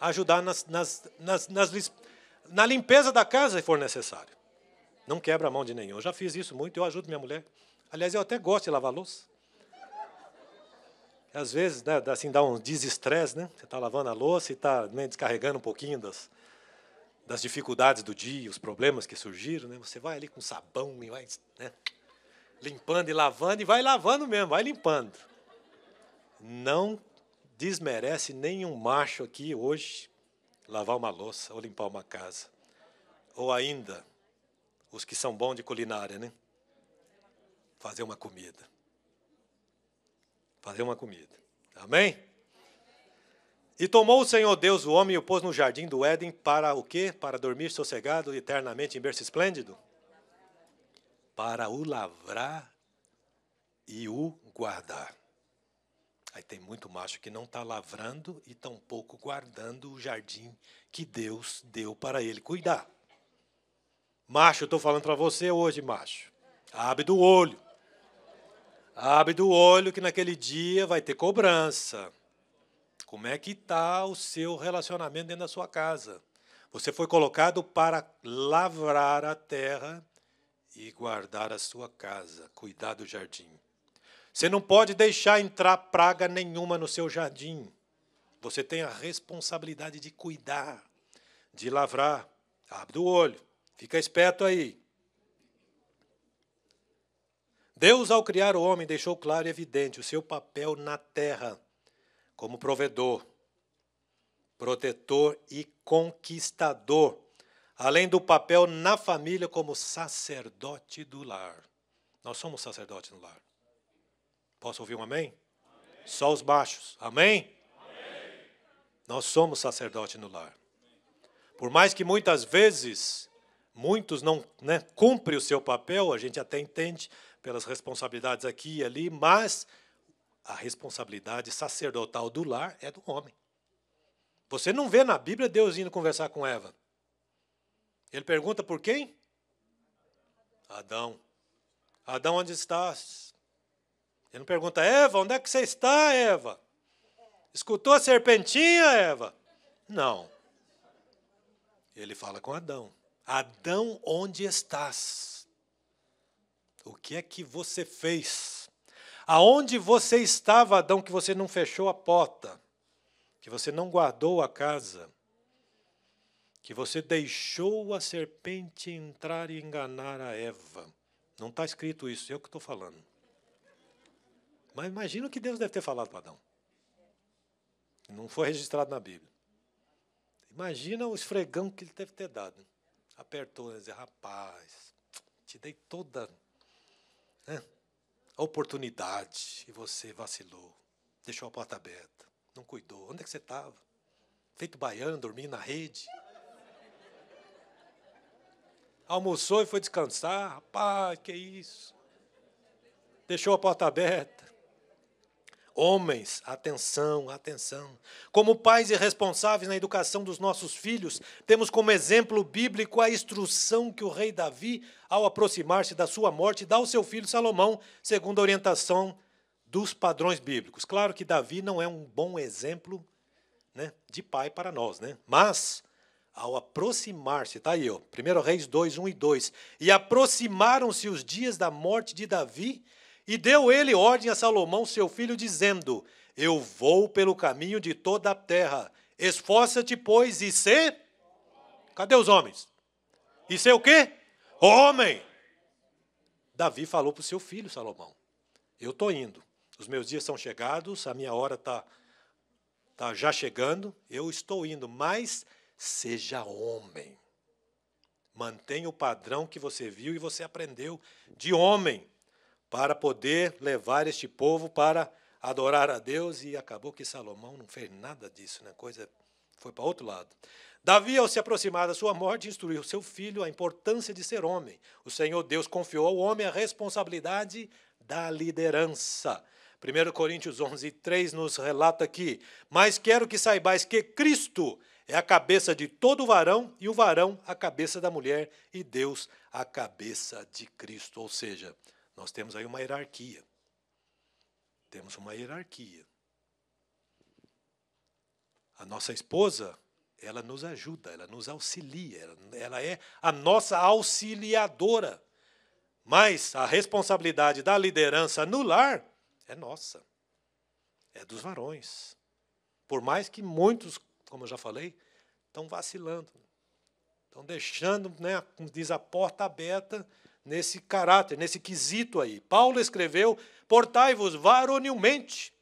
ajudar na limpeza da casa, se for necessário. Não quebra a mão de nenhum. Eu já fiz isso muito, eu ajudo minha mulher. Aliás, eu até gosto de lavar louça. Às vezes, assim, dá um desestresse, né? Você está lavando a louça e está descarregando um pouquinho das dificuldades do dia, os problemas que surgiram, né? Você vai ali com sabão e vai limpando e lavando, e vai lavando mesmo, vai limpando. Não desmerece nenhum macho aqui hoje lavar uma louça ou limpar uma casa. Ou ainda, os que são bons de culinária, né? Fazer uma comida. Fazer uma comida. Amém? E tomou o Senhor Deus o homem e o pôs no jardim do Éden para o quê? Para dormir sossegado eternamente em berço esplêndido? Para o lavrar e o guardar. Aí tem muito macho que não está lavrando e tampouco guardando o jardim que Deus deu para ele cuidar. Macho, eu estou falando para você hoje, macho. Abre do olho. Abre do olho que naquele dia vai ter cobrança. Como é que está o seu relacionamento dentro da sua casa? Você foi colocado para lavrar a terra e guardar a sua casa, cuidar do jardim. Você não pode deixar entrar praga nenhuma no seu jardim. Você tem a responsabilidade de cuidar, de lavrar. Abre o olho, fica esperto aí. Deus, ao criar o homem, deixou claro e evidente o seu papel na terra, como provedor, protetor e conquistador, além do papel na família como sacerdote do lar. Nós somos sacerdotes no lar. Posso ouvir um amém? Amém. Só os machos. Amém? Amém? Nós somos sacerdote no lar. Por mais que muitas vezes muitos não cumprem o seu papel, a gente até entende pelas responsabilidades aqui e ali, mas a responsabilidade sacerdotal do lar é do homem. Você não vê na Bíblia Deus indo conversar com Eva. Ele pergunta por quem? Adão. Adão, onde estás? Ele não pergunta, Eva, onde é que você está, Eva? Escutou a serpentinha, Eva? Não. Ele fala com Adão. Adão, onde estás? O que é que você fez? Aonde você estava, Adão, que você não fechou a porta? Que você não guardou a casa? Que você deixou a serpente entrar e enganar a Eva? Não está escrito isso, eu que estou falando. Mas imagina o que Deus deve ter falado para Adão. Não foi registrado na Bíblia. Imagina o esfregão que ele deve ter dado. Apertou e disse, rapaz, te dei toda a oportunidade e você vacilou. Deixou a porta aberta, não cuidou. Onde é que você estava? Feito baiano, dormindo na rede. Almoçou e foi descansar. Rapaz, que isso? Deixou a porta aberta. Homens, atenção, atenção. Como pais e responsáveis na educação dos nossos filhos, temos como exemplo bíblico a instrução que o rei Davi, ao aproximar-se da sua morte, dá ao seu filho Salomão, segundo a orientação dos padrões bíblicos. Claro que Davi não é um bom exemplo, né, de pai para nós, né? Mas, ao aproximar-se, está aí, 1 Reis 2, 1 e 2, e aproximaram-se os dias da morte de Davi, e deu ele ordem a Salomão, seu filho, dizendo, eu vou pelo caminho de toda a terra. Esforça-te, pois, e sê... Cadê os homens? E sê o quê? Homem! Davi falou para o seu filho, Salomão, eu estou indo. Os meus dias são chegados, a minha hora está já chegando, eu estou indo, mas seja homem. Mantenha o padrão que você viu e você aprendeu de homem, para poder levar este povo para adorar a Deus, e acabou que Salomão não fez nada disso, né? A coisa foi para outro lado. Davi, ao se aproximar da sua morte, instruiu seu filho a importância de ser homem. O Senhor Deus confiou ao homem a responsabilidade da liderança. 1 Coríntios 11, 3 nos relata aqui, mas quero que saibais que Cristo é a cabeça de todo varão, e o varão a cabeça da mulher, e Deus a cabeça de Cristo, ou seja, nós temos aí uma hierarquia. Temos uma hierarquia. A nossa esposa, ela nos ajuda, ela nos auxilia, ela é a nossa auxiliadora. Mas a responsabilidade da liderança no lar é nossa, é dos varões. Por mais que muitos, como eu já falei, estão vacilando, estão deixando, né, como diz, a porta aberta, nesse caráter, nesse quesito aí. Paulo escreveu, portai-vos varonilmente,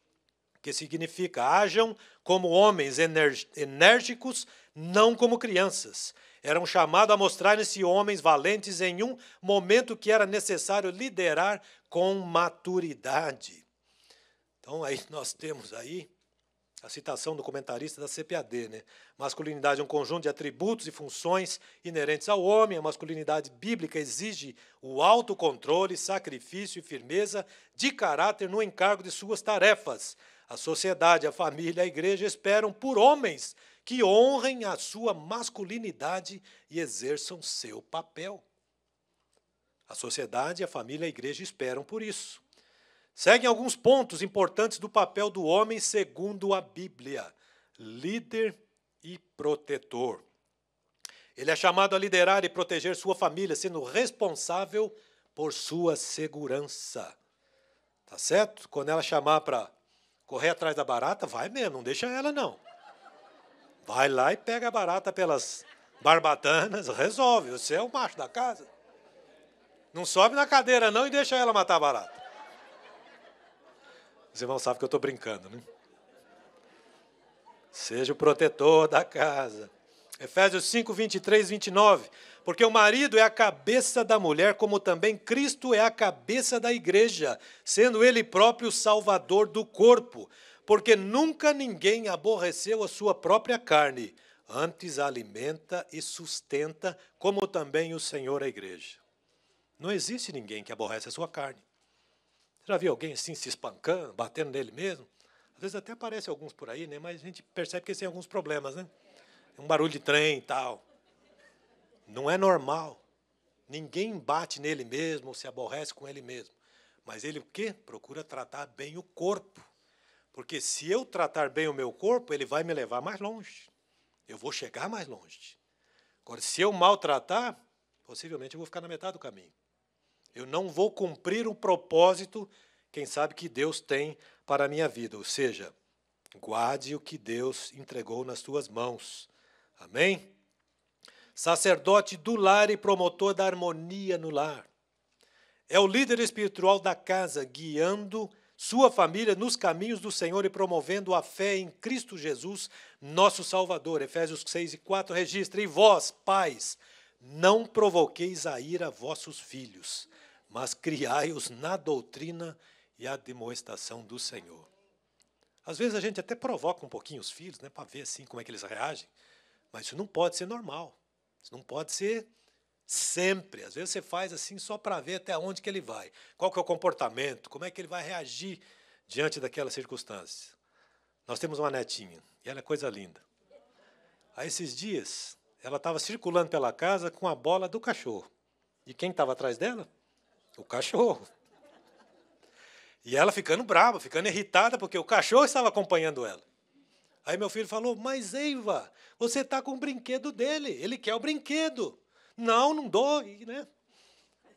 que significa, hajam como homens enérgicos, não como crianças. Eram chamados a mostrarem-se homens valentes em um momento que era necessário liderar com maturidade. Então, aí nós temos aí a citação do comentarista da CPAD, né? Masculinidade é um conjunto de atributos e funções inerentes ao homem. A masculinidade bíblica exige o autocontrole, sacrifício e firmeza de caráter no encargo de suas tarefas. A sociedade, a família, a igreja esperam por homens que honrem a sua masculinidade e exerçam seu papel. A sociedade, a família, a igreja esperam por isso. Seguem alguns pontos importantes do papel do homem segundo a Bíblia. Líder e protetor. Ele é chamado a liderar e proteger sua família, sendo responsável por sua segurança. Tá certo? Quando ela chamar para correr atrás da barata, vai mesmo, não deixa ela não. Vai lá e pega a barata pelas barbatanas, resolve. Você é o macho da casa. Não sobe na cadeira não e deixa ela matar a barata. Os irmãos sabem que eu estou brincando, né? Seja o protetor da casa. Efésios 5, 23, 29. Porque o marido é a cabeça da mulher, como também Cristo é a cabeça da igreja, sendo ele próprio o salvador do corpo. Porque nunca ninguém aborreceu a sua própria carne, antes a alimenta e sustenta, como também o Senhor a igreja. Não existe ninguém que aborrece a sua carne. Já viu alguém assim se espancando, batendo nele mesmo? Às vezes até aparecem alguns por aí, né? Mas a gente percebe que eles têm alguns problemas, né? Um barulho de trem e tal. Não é normal. Ninguém bate nele mesmo ou se aborrece com ele mesmo. Mas ele o quê? Procura tratar bem o corpo. Porque se eu tratar bem o meu corpo, ele vai me levar mais longe. Eu vou chegar mais longe. Agora, se eu maltratar, possivelmente eu vou ficar na metade do caminho. Eu não vou cumprir um propósito, quem sabe, que Deus tem para a minha vida. Ou seja, guarde o que Deus entregou nas tuas mãos. Amém? Sacerdote do lar e promotor da harmonia no lar. É o líder espiritual da casa, guiando sua família nos caminhos do Senhor e promovendo a fé em Cristo Jesus, nosso Salvador. Efésios 6:4 registra: e vós, pais, não provoqueis a ira vossos filhos, mas criai-os na doutrina e admoestação do Senhor. Às vezes a gente até provoca um pouquinho os filhos, né, para ver assim como é que eles reagem, mas isso não pode ser normal. Isso não pode ser sempre. Às vezes você faz assim só para ver até onde que ele vai. Qual que é o comportamento, como é que ele vai reagir diante daquelas circunstâncias. Nós temos uma netinha, e ela é coisa linda. Aí esses dias, ela estava circulando pela casa com a bola do cachorro. E quem estava atrás dela? O cachorro. E ela ficando brava, ficando irritada, porque o cachorro estava acompanhando ela. Aí meu filho falou: mas Eiva, você está com o brinquedo dele, ele quer o brinquedo. Não, não dou, né?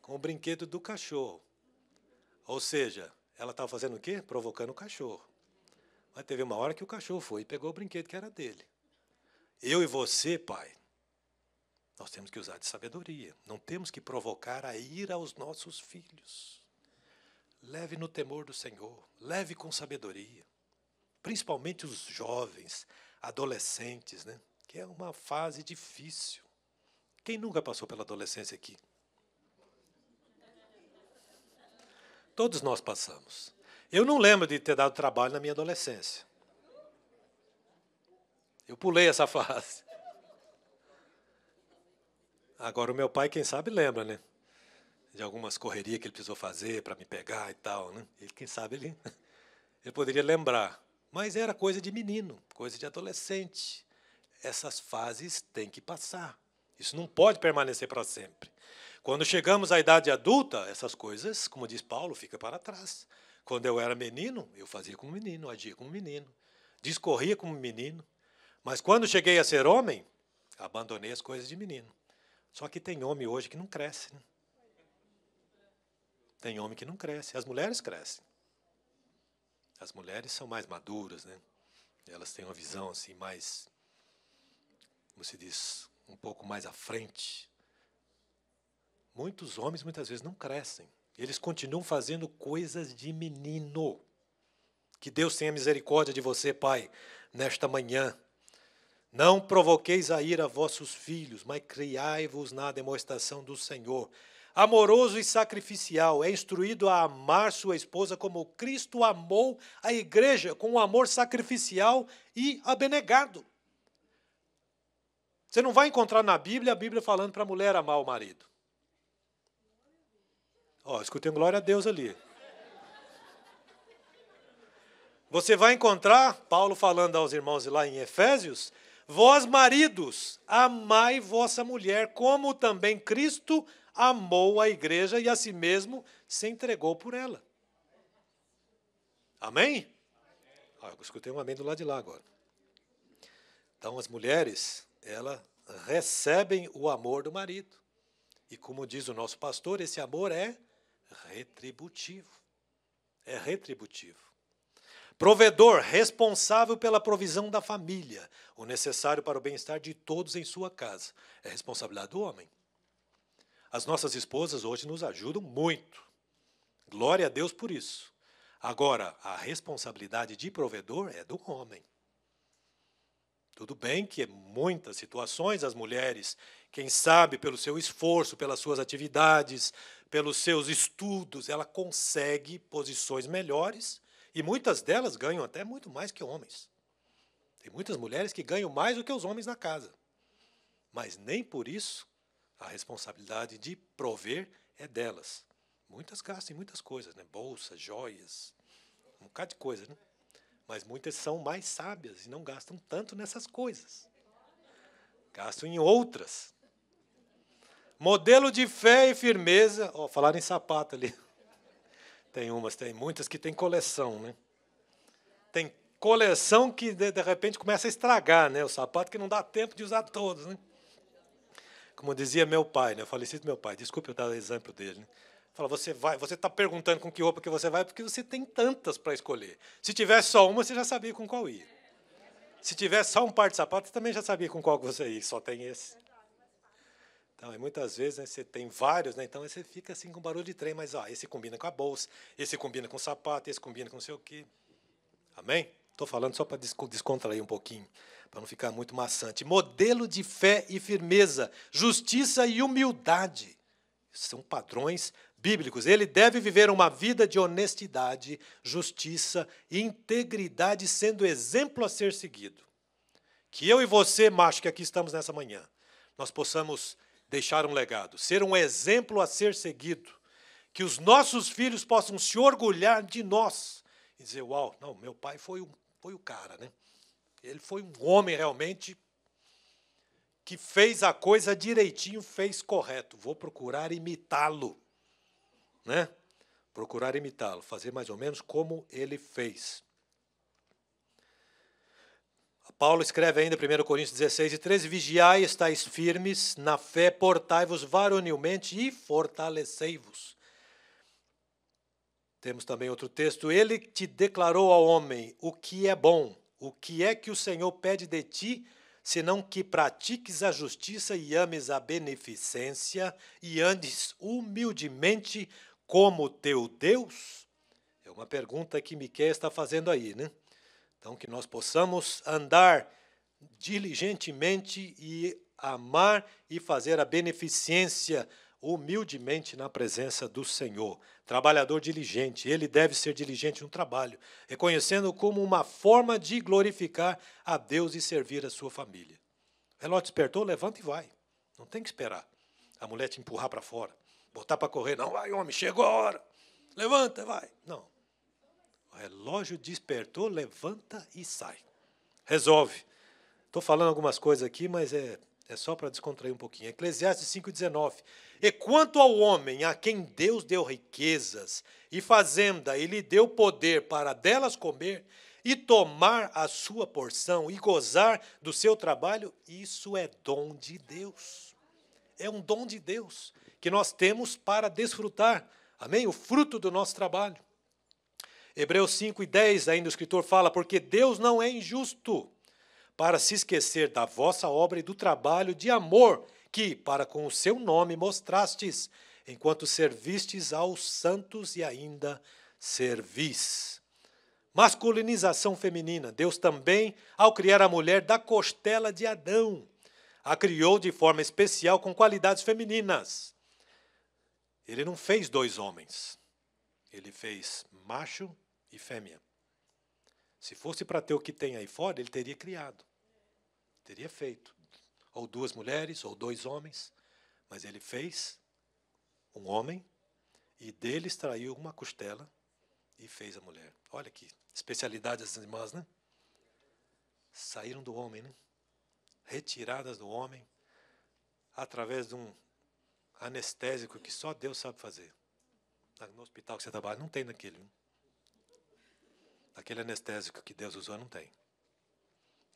Com o brinquedo do cachorro. Ou seja, ela estava fazendo o quê? Provocando o cachorro. Mas teve uma hora que o cachorro foi e pegou o brinquedo que era dele. Eu e você, pai, nós temos que usar de sabedoria. Não temos que provocar a ira aos nossos filhos. Leve no temor do Senhor, leve com sabedoria. Principalmente os jovens, adolescentes, né? Que é uma fase difícil. Quem nunca passou pela adolescência aqui? Todos nós passamos. Eu não lembro de ter dado trabalho na minha adolescência. Eu pulei essa fase. Agora, o meu pai, quem sabe, lembra, né? De algumas correrias que ele precisou fazer para me pegar e tal, né? Ele, quem sabe, ele poderia lembrar. Mas era coisa de menino, coisa de adolescente. Essas fases têm que passar. Isso não pode permanecer para sempre. Quando chegamos à idade adulta, essas coisas, como diz Paulo, ficam para trás. Quando eu era menino, eu fazia como menino, agia como menino, discorria como menino. Mas quando cheguei a ser homem, abandonei as coisas de menino. Só que tem homem hoje que não cresce, né? Tem homem que não cresce. As mulheres crescem. As mulheres são mais maduras, né? Elas têm uma visão assim mais, como se diz, um pouco mais à frente. Muitos homens muitas vezes não crescem. Eles continuam fazendo coisas de menino. Que Deus tenha misericórdia de você, pai, nesta manhã. Não provoqueis a ira a vossos filhos, mas criai-vos na demonstração do Senhor. Amoroso e sacrificial, é instruído a amar sua esposa como Cristo amou a igreja, com um amor sacrificial e abnegado. Você não vai encontrar na Bíblia a Bíblia falando para a mulher amar o marido. Ó, escutei um glória a Deus ali. Você vai encontrar Paulo falando aos irmãos lá em Efésios: vós, maridos, amai vossa mulher, como também Cristo amou a igreja e a si mesmo se entregou por ela. Amém? Eu escutei um amém do lado de lá agora. Então, as mulheres, elas recebem o amor do marido. E como diz o nosso pastor, esse amor é retributivo. É retributivo. Provedor, responsável pela provisão da família, o necessário para o bem-estar de todos em sua casa. É responsabilidade do homem. As nossas esposas hoje nos ajudam muito. Glória a Deus por isso. Agora, a responsabilidade de provedor é do homem. Tudo bem que em muitas situações as mulheres, quem sabe pelo seu esforço, pelas suas atividades, pelos seus estudos, ela consegue posições melhores e muitas delas ganham até muito mais que homens. Tem muitas mulheres que ganham mais do que os homens na casa. Mas nem por isso a responsabilidade de prover é delas. Muitas gastam em muitas coisas, né? Bolsa, joias, um bocado de coisa, né? Mas muitas são mais sábias e não gastam tanto nessas coisas. Gastam em outras. Modelo de fé e firmeza. Ó, falaram em sapato ali. Tem muitas que tem coleção, né? Tem coleção que de repente começa a estragar, né? O sapato que não dá tempo de usar todos, né? Como dizia meu pai, né? O falecido meu pai, desculpe eu dar o exemplo dele, né? Fala, você está perguntando com que roupa que você vai, porque você tem tantas para escolher. Se tivesse só uma, você já sabia com qual ir. Se tivesse só um par de sapatos, você também já sabia com qual que você ia, só tem esse. Então, muitas vezes, né, você tem vários, né, então você fica assim com barulho de trem, mas esse combina com a bolsa, esse combina com o sapato, esse combina com não sei o quê. Amém? Estou falando só para descontrair um pouquinho, para não ficar muito maçante. Modelo de fé e firmeza, justiça e humildade. São padrões bíblicos. Ele deve viver uma vida de honestidade, justiça e integridade, sendo exemplo a ser seguido. Que eu e você, macho, que aqui estamos nessa manhã, nós possamos deixar um legado, ser um exemplo a ser seguido, que os nossos filhos possam se orgulhar de nós e dizer, uau, não, meu pai foi o cara, né? Ele foi um homem realmente que fez a coisa direitinho, fez correto. Vou procurar imitá-lo, né? Procurar imitá-lo, fazer mais ou menos como ele fez. Paulo escreve ainda, 1 Coríntios 16:13, vigiai, estáis firmes na fé, portai-vos varonilmente e fortalecei-vos. Temos também outro texto, ele te declarou ao homem o que é bom, o que é que o Senhor pede de ti, senão que pratiques a justiça e ames a beneficência e andes humildemente como teu Deus? É uma pergunta que Miqueias está fazendo aí, né? Então, que nós possamos andar diligentemente e amar e fazer a beneficência humildemente na presença do Senhor. Trabalhador diligente, ele deve ser diligente no trabalho, reconhecendo como uma forma de glorificar a Deus e servir a sua família. O relógio despertou, levanta e vai. Não tem que esperar a mulher te empurrar para fora, botar para correr. Não, vai homem, chegou a hora. Levanta, vai. Não. O relógio despertou, levanta e sai. Resolve. Estou falando algumas coisas aqui, mas é só para descontrair um pouquinho. Eclesiastes 5,19. E quanto ao homem a quem Deus deu riquezas e fazenda e lhe deu poder para delas comer e tomar a sua porção e gozar do seu trabalho, isso é dom de Deus. É um dom de Deus que nós temos para desfrutar. Amém? O fruto do nosso trabalho. Hebreus 5:10, ainda o escritor fala, porque Deus não é injusto para se esquecer da vossa obra e do trabalho de amor que, para com o seu nome, mostrastes, enquanto servistes aos santos e ainda servis. Masculinização feminina. Deus também, ao criar a mulher da costela de Adão, a criou de forma especial com qualidades femininas. Ele não fez dois homens. Ele fez macho e fêmea. Se fosse para ter o que tem aí fora, ele teria criado. Teria feito. Ou duas mulheres, ou dois homens. Mas ele fez um homem e dele extraiu uma costela e fez a mulher. Olha que especialidade das irmãs, né? Saíram do homem, né? Retiradas do homem através de um anestésico que só Deus sabe fazer. No hospital que você trabalha, não tem naquele. Aquele anestésico que Deus usou, não tem.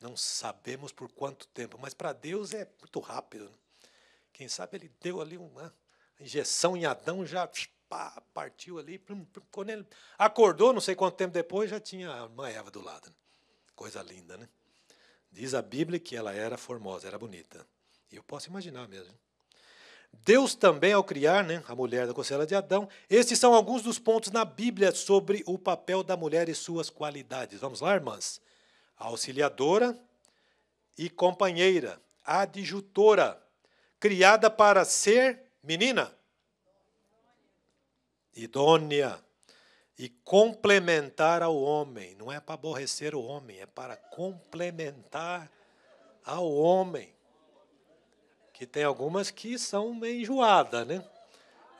Não sabemos por quanto tempo, mas para Deus é muito rápido. Quem sabe ele deu ali uma injeção em Adão, já partiu ali. Quando ele acordou, não sei quanto tempo depois, já tinha uma Eva do lado. Coisa linda, né? Diz a Bíblia que ela era formosa, era bonita. E eu posso imaginar mesmo. Deus também, ao criar, né, a mulher da costela de Adão, estes são alguns dos pontos na Bíblia sobre o papel da mulher e suas qualidades. Vamos lá, irmãs? Auxiliadora e companheira, adjutora, criada para ser, menina, idônea e complementar ao homem. Não é para aborrecer o homem, é para complementar ao homem. Que tem algumas que são meio enjoadas, né?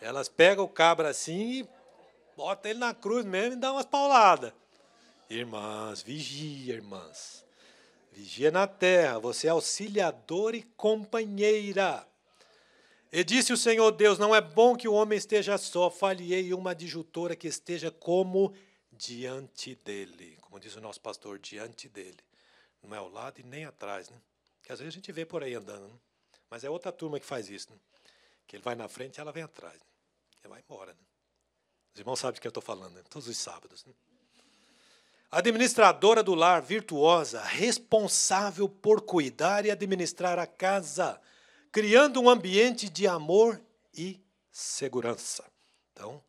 Elas pegam o cabra assim e botam ele na cruz mesmo e dão umas pauladas. Irmãs, vigia, irmãs. Vigia na terra, você é auxiliadora e companheira. E disse o Senhor Deus, não é bom que o homem esteja só, falhei uma adjutora que esteja como diante dele. Como diz o nosso pastor, diante dele. Não é ao lado e nem atrás, né? Que às vezes a gente vê por aí andando, né? Mas é outra turma que faz isso, né? Que ele vai na frente e ela vem atrás. Né? Ele vai embora, né? Os irmãos sabem do que eu estou falando, né? Todos os sábados, né? Administradora do lar, virtuosa, responsável por cuidar e administrar a casa, criando um ambiente de amor e segurança. Então,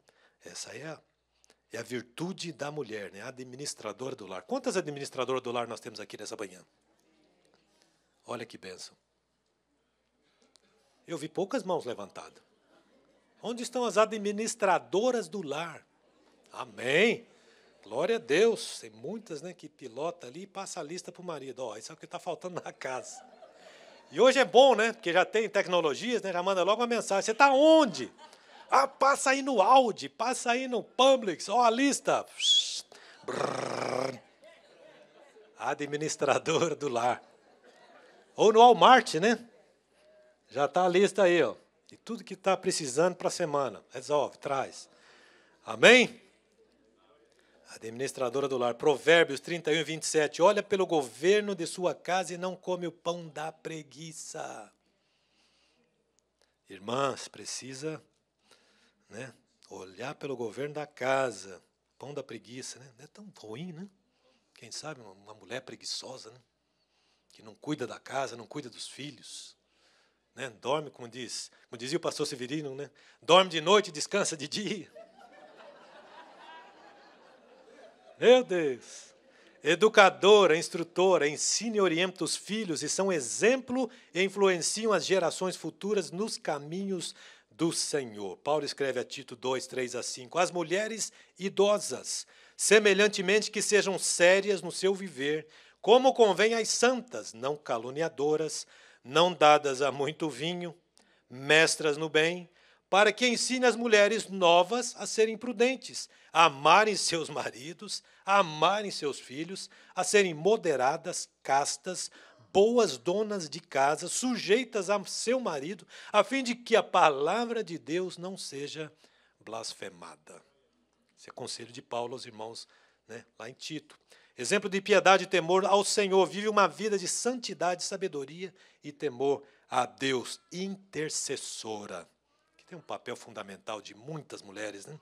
essa é a virtude da mulher, né? A administradora do lar. Quantas administradoras do lar nós temos aqui nessa manhã? Olha que bênção. Eu vi poucas mãos levantadas. Onde estão as administradoras do lar? Amém. Glória a Deus. Tem muitas, né, que pilota ali e passa a lista para o marido. Ó, isso é o que está faltando na casa. E hoje é bom, né? Porque já tem tecnologias, né? Já manda logo uma mensagem. Você está onde? Ah, passa aí no Audi, passa aí no Publix. Ó, a lista. Administradora do lar. Ou no Walmart, né? Já está a lista aí, ó. De tudo que está precisando para a semana. Resolve, traz. Amém? Administradora do lar. Provérbios 31, 27. Olha pelo governo de sua casa e não come o pão da preguiça. Irmãs, precisa, né, olhar pelo governo da casa. Pão da preguiça, né? Não é tão ruim, né? Quem sabe uma mulher preguiçosa, né? Que não cuida da casa, não cuida dos filhos. Né? Dorme, como dizia o pastor Severino, né? Dorme de noite e descansa de dia. Meu Deus! Educadora, instrutora, ensina e orienta os filhos e são exemplo e influenciam as gerações futuras nos caminhos do Senhor. Paulo escreve a Tito 2, 3 a 5. As mulheres idosas, semelhantemente que sejam sérias no seu viver, como convém às santas, não caluniadoras, não dadas a muito vinho, mestras no bem, para que ensine as mulheres novas a serem prudentes, a amarem seus maridos, a amarem seus filhos, a serem moderadas, castas, boas donas de casa, sujeitas a seu marido, a fim de que a palavra de Deus não seja blasfemada. Esse é conselho de Paulo aos irmãos, né, lá em Tito. Exemplo de piedade e temor ao Senhor, vive uma vida de santidade, sabedoria e temor a Deus, intercessora. Tem um papel fundamental de muitas mulheres, né?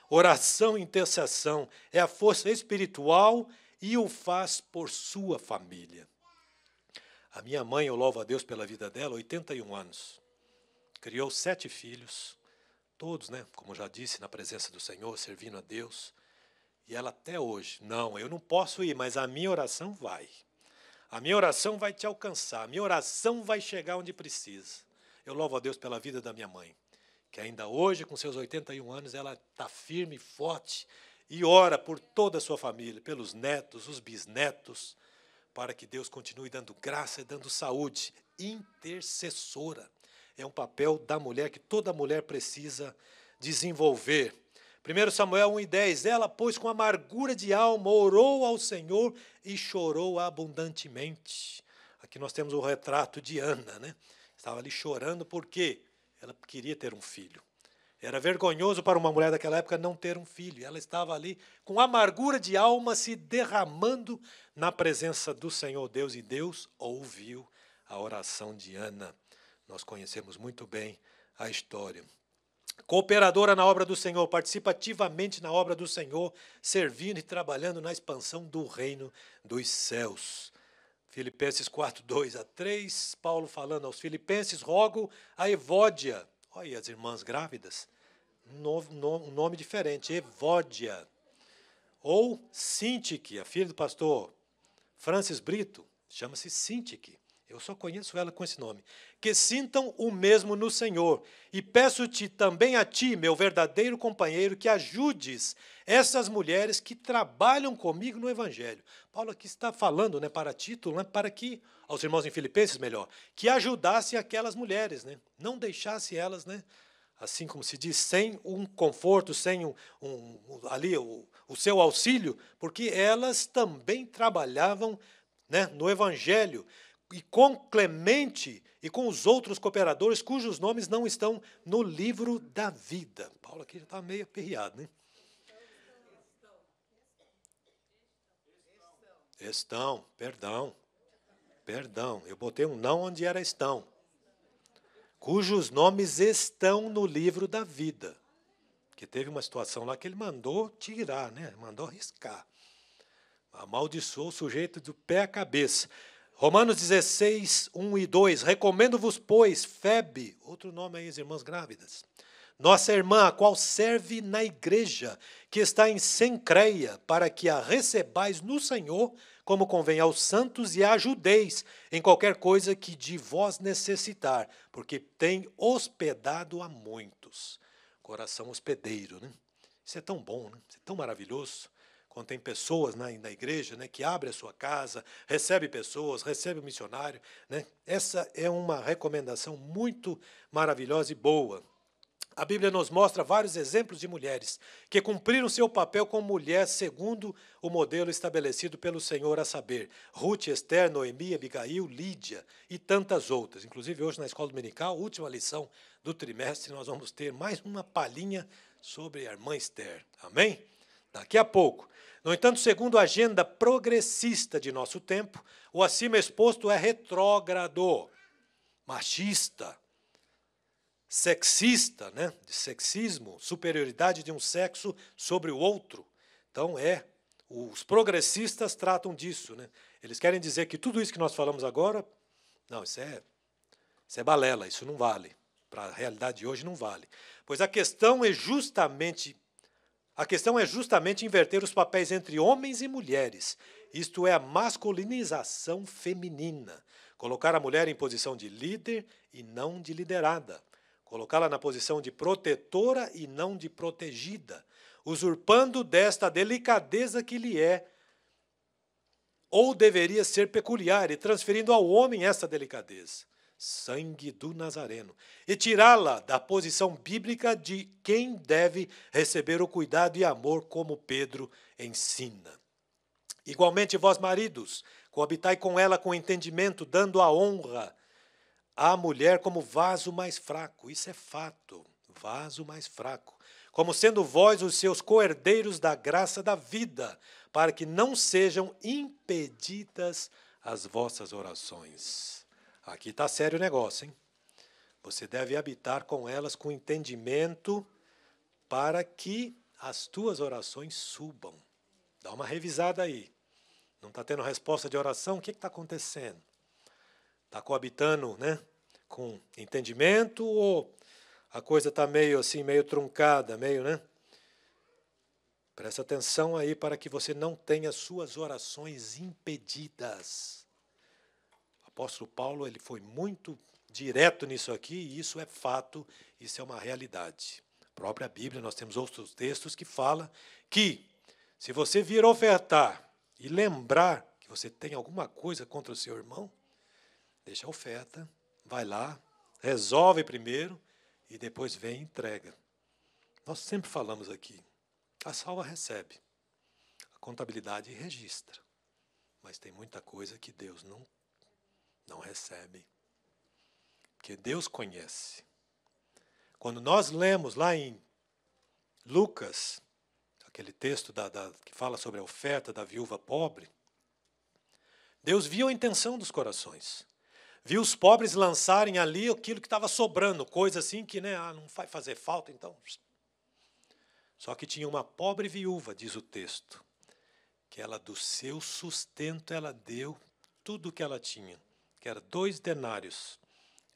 Oração e intercessão é a força espiritual e o faz por sua família. A minha mãe, eu louvo a Deus pela vida dela, 81 anos. Criou 7 filhos, todos, né, como já disse, na presença do Senhor, servindo a Deus. E ela até hoje, não, eu não posso ir, mas a minha oração vai. A minha oração vai te alcançar, a minha oração vai chegar onde precisa. Eu louvo a Deus pela vida da minha mãe, que ainda hoje, com seus 81 anos, ela está firme e forte e ora por toda a sua família, pelos netos, os bisnetos, para que Deus continue dando graça e dando saúde. Intercessora. É um papel da mulher que toda mulher precisa desenvolver. 1 Samuel 1:10, ela, pois, com amargura de alma, orou ao Senhor e chorou abundantemente. Aqui nós temos o retrato de Ana, né? Estava ali chorando porque ela queria ter um filho. Era vergonhoso para uma mulher daquela época não ter um filho. Ela estava ali com amargura de alma se derramando na presença do Senhor Deus. E Deus ouviu a oração de Ana. Nós conhecemos muito bem a história. Cooperadora na obra do Senhor, participa ativamente na obra do Senhor, servindo e trabalhando na expansão do reino dos céus. Filipenses 4, 2 a 3, Paulo falando aos filipenses, rogo a Evódia, olha as irmãs grávidas, um nome diferente, Evódia, ou Sintique, a filha do pastor Francis Brito, chama-se Sintique, eu só conheço ela com esse nome, que sintam o mesmo no Senhor, e peço-te também a ti, meu verdadeiro companheiro, que ajudes essas mulheres que trabalham comigo no Evangelho. Paulo aqui está falando, né, para Tito, né, para que, aos irmãos em Filipenses, melhor, que ajudasse aquelas mulheres, né, não deixasse elas, né, assim como se diz, sem um conforto, sem ali o seu auxílio, porque elas também trabalhavam, né, no Evangelho, e com Clemente e com os outros cooperadores cujos nomes não estão no livro da vida. Paulo aqui já está meio aperreado, né? Estão, perdão, eu botei um não onde era estão. Cujos nomes estão no livro da vida. Que teve uma situação lá que ele mandou tirar, né? Mandou riscar. Amaldiçoou o sujeito do pé à cabeça. Romanos 16, 1 e 2. Recomendo-vos, pois, Febe, outro nome aí, as irmãs grávidas, nossa irmã, a qual serve na igreja, que está em Cencreia, para que a recebais no Senhor, como convém aos santos, e a ajudeis em qualquer coisa que de vós necessitar, porque tem hospedado a muitos. Coração hospedeiro, né? Isso é tão bom, né? Isso é tão maravilhoso. Quando tem pessoas na igreja, né, que abre a sua casa, recebe pessoas, recebe o missionário, né? Essa é uma recomendação muito maravilhosa e boa. A Bíblia nos mostra vários exemplos de mulheres que cumpriram seu papel como mulher segundo o modelo estabelecido pelo Senhor, a saber, Ruth, Esther, Noemi, Abigail, Lídia e tantas outras. Inclusive, hoje na escola dominical, última lição do trimestre, nós vamos ter mais uma palhinha sobre a irmã Esther. Amém? Daqui a pouco. No entanto, segundo a agenda progressista de nosso tempo, o acima exposto é retrógrado, machista, sexista, né? De sexismo, superioridade de um sexo sobre o outro. Então, os progressistas tratam disso, né? Eles querem dizer que tudo isso que nós falamos agora, não, isso é balela, isso não vale. Para a realidade de hoje não vale. Pois a questão é justamente inverter os papéis entre homens e mulheres. Isto é a masculinização feminina. Colocar a mulher em posição de líder e não de liderada. Colocá-la na posição de protetora e não de protegida, usurpando desta delicadeza que lhe é ou deveria ser peculiar e transferindo ao homem essa delicadeza, sangue do Nazareno, e tirá-la da posição bíblica de quem deve receber o cuidado e amor, como Pedro ensina. Igualmente, vós, maridos, coabitai com ela com entendimento, dando a honra à mulher como vaso mais fraco. Isso é fato, vaso mais fraco. Como sendo vós os seus coherdeiros da graça da vida, para que não sejam impedidas as vossas orações. Aqui está sério o negócio, hein? Você deve habitar com elas com entendimento para que as tuas orações subam. Dá uma revisada aí. Não está tendo resposta de oração? O que está acontecendo? Está coabitando, né, com entendimento ou a coisa está meio assim, meio truncada, meio, né? Presta atenção aí para que você não tenha suas orações impedidas. O apóstolo Paulo, ele foi muito direto nisso aqui, e isso é fato, isso é uma realidade. A própria Bíblia, nós temos outros textos que falam que se você vir ofertar e lembrar que você tem alguma coisa contra o seu irmão, deixa a oferta, vai lá, resolve primeiro e depois vem e entrega. Nós sempre falamos aqui, a salva recebe, a contabilidade registra, mas tem muita coisa que Deus não recebe, porque Deus conhece. Quando nós lemos lá em Lucas, aquele texto que fala sobre a oferta da viúva pobre, Deus viu a intenção dos corações. Viu os pobres lançarem ali aquilo que estava sobrando, coisa assim que, né, não vai fazer falta, então. Só que tinha uma pobre viúva, diz o texto, que ela do seu sustento ela deu tudo o que ela tinha, que era 2 denários,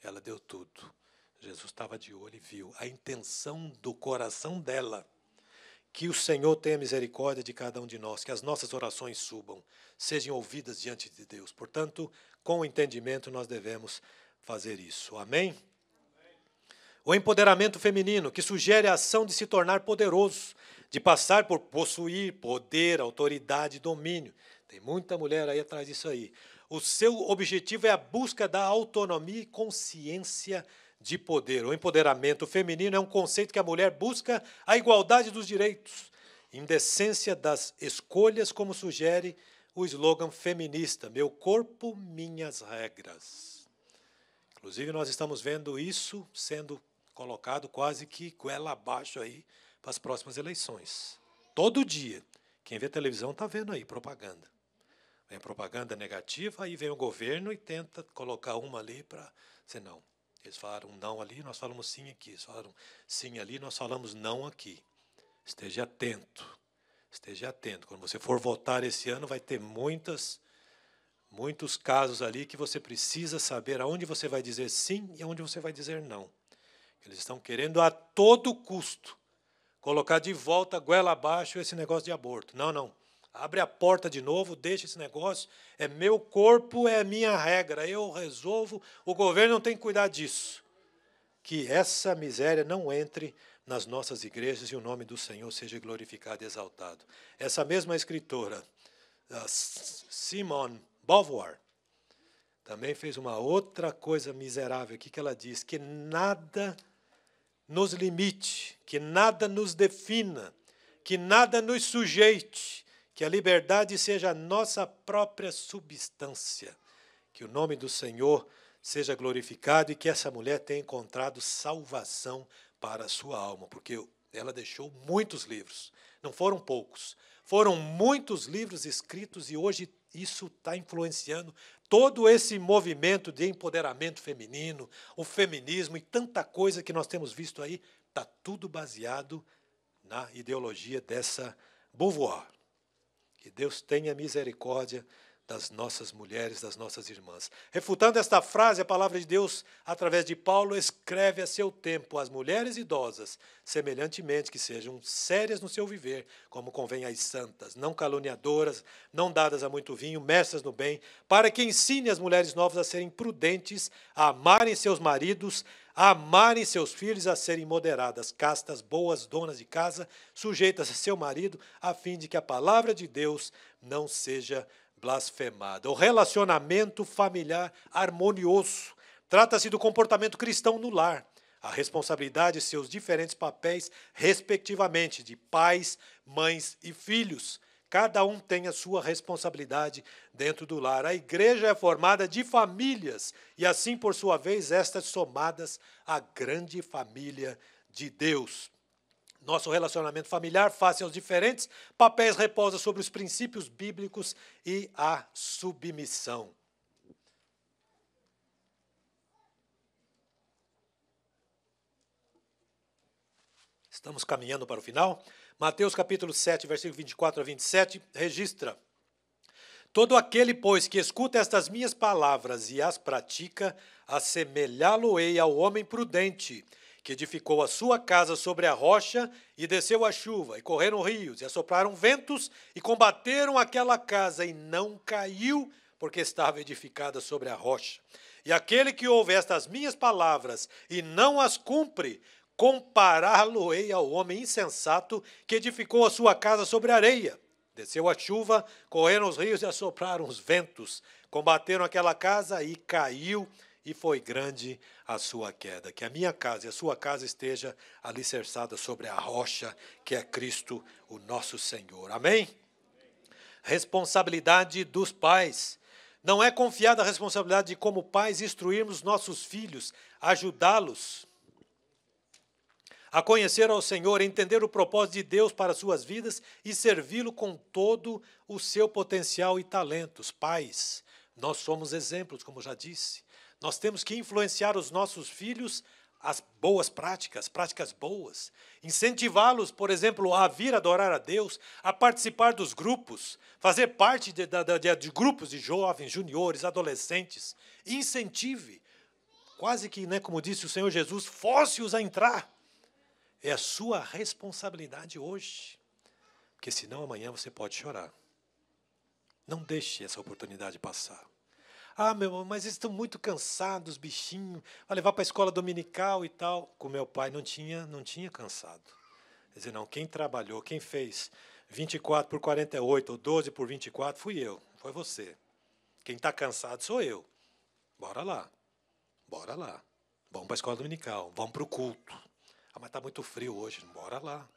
ela deu tudo. Jesus estava de olho e viu a intenção do coração dela. Que o Senhor tenha misericórdia de cada um de nós, que as nossas orações subam, sejam ouvidas diante de Deus. Portanto, com entendimento nós devemos fazer isso. Amém? O empoderamento feminino, que sugere a ação de se tornar poderoso, de passar por possuir poder, autoridade e domínio. Tem muita mulher aí atrás disso aí. O seu objetivo é a busca da autonomia e consciência de poder. O empoderamento feminino é um conceito que a mulher busca a igualdade dos direitos, indecência das escolhas, como sugere o slogan feminista, meu corpo, minhas regras. Inclusive, nós estamos vendo isso sendo colocado quase que goela abaixo aí para as próximas eleições. Todo dia, quem vê televisão está vendo aí propaganda. Vem propaganda negativa, aí vem o governo e tenta colocar uma ali para dizer não. Eles falaram não ali, nós falamos sim aqui. Eles falaram sim ali, nós falamos não aqui. Esteja atento. Esteja atento. Quando você for votar esse ano, vai ter muitos casos ali que você precisa saber aonde você vai dizer sim e aonde você vai dizer não. Eles estão querendo a todo custo colocar de volta, goela abaixo, esse negócio de aborto. Não, não. Abre a porta de novo, deixa esse negócio. É meu corpo, é minha regra. Eu resolvo, o governo não tem que cuidar disso. Que essa miséria não entre nas nossas igrejas e o nome do Senhor seja glorificado e exaltado. Essa mesma escritora, Simone Beauvoir, também fez uma outra coisa miserável aqui, que ela diz que nada nos limite, que nada nos defina, que nada nos sujeite, que a liberdade seja a nossa própria substância, que o nome do Senhor seja glorificado e que essa mulher tenha encontrado salvação para a sua alma, porque ela deixou muitos livros, não foram poucos, foram muitos livros escritos e hoje isso está influenciando todo esse movimento de empoderamento feminino, o feminismo e tanta coisa que nós temos visto aí, está tudo baseado na ideologia dessa Beauvoir. Que Deus tenha misericórdia das nossas mulheres, das nossas irmãs. Refutando esta frase, a palavra de Deus, através de Paulo, escreve a seu tempo às mulheres idosas, semelhantemente que sejam sérias no seu viver, como convém às santas, não caluniadoras, não dadas a muito vinho, mestras no bem, para que ensine as mulheres novas a serem prudentes, a amarem seus maridos, a amarem seus filhos, a serem moderadas, castas, boas, donas de casa, sujeitas a seu marido, a fim de que a palavra de Deus não seja blasfemada. O relacionamento familiar harmonioso. Trata-se do comportamento cristão no lar. A responsabilidade e seus diferentes papéis, respectivamente, de pais, mães e filhos. Cada um tem a sua responsabilidade dentro do lar. A igreja é formada de famílias e, assim, por sua vez, estas somadas à grande família de Deus. Nosso relacionamento familiar, face aos diferentes papéis, repousa sobre os princípios bíblicos e a submissão. Estamos caminhando para o final. Mateus capítulo 7, versículo 24 a 27, registra: todo aquele, pois, que escuta estas minhas palavras e as pratica, assemelhá-lo-ei ao homem prudente, que edificou a sua casa sobre a rocha, e desceu a chuva, e correram rios, e assopraram ventos, e combateram aquela casa, e não caiu, porque estava edificada sobre a rocha. E aquele que ouve estas minhas palavras, e não as cumpre, compará-lo-ei ao homem insensato, que edificou a sua casa sobre a areia. Desceu a chuva, correram os rios e assopraram os ventos, combateram aquela casa, e caiu, e foi grande a sua queda. Que a minha casa e a sua casa esteja alicerçada sobre a rocha, que é Cristo, o nosso Senhor. Amém? Responsabilidade dos pais. Não é confiada a responsabilidade de, como pais, instruirmos nossos filhos, ajudá-los a conhecer ao Senhor, entender o propósito de Deus para suas vidas e servi-lo com todo o seu potencial e talentos. Pais, nós somos exemplos, como já disse. Nós temos que influenciar os nossos filhos as boas práticas, práticas boas. Incentivá-los, por exemplo, a vir adorar a Deus, a participar dos grupos, fazer parte de grupos de jovens, juniores, adolescentes. Incentive. Quase que, como disse o Senhor Jesus, force-os a entrar. É a sua responsabilidade hoje. Porque senão amanhã você pode chorar. Não deixe essa oportunidade passar. Ah, meu irmão, mas eles estão muito cansados, bichinho. Vai levar para a escola dominical e tal. Com meu pai não tinha cansado. Quer dizer, não, quem trabalhou, quem fez 24 por 48 ou 12 por 24 fui eu, foi você. Quem está cansado sou eu. Bora lá, bora lá. Vamos para a escola dominical, vamos para o culto. Ah, mas está muito frio hoje, bora lá.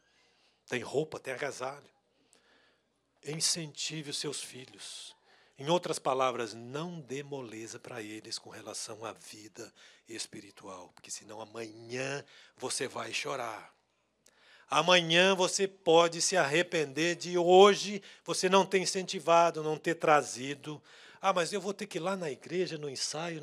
Tem roupa, tem agasalho. Incentive os seus filhos. Em outras palavras, não dê moleza para eles com relação à vida espiritual, porque senão amanhã você vai chorar. Amanhã você pode se arrepender de hoje você não ter incentivado, não ter trazido. Ah, mas eu vou ter que ir lá na igreja, no ensaio,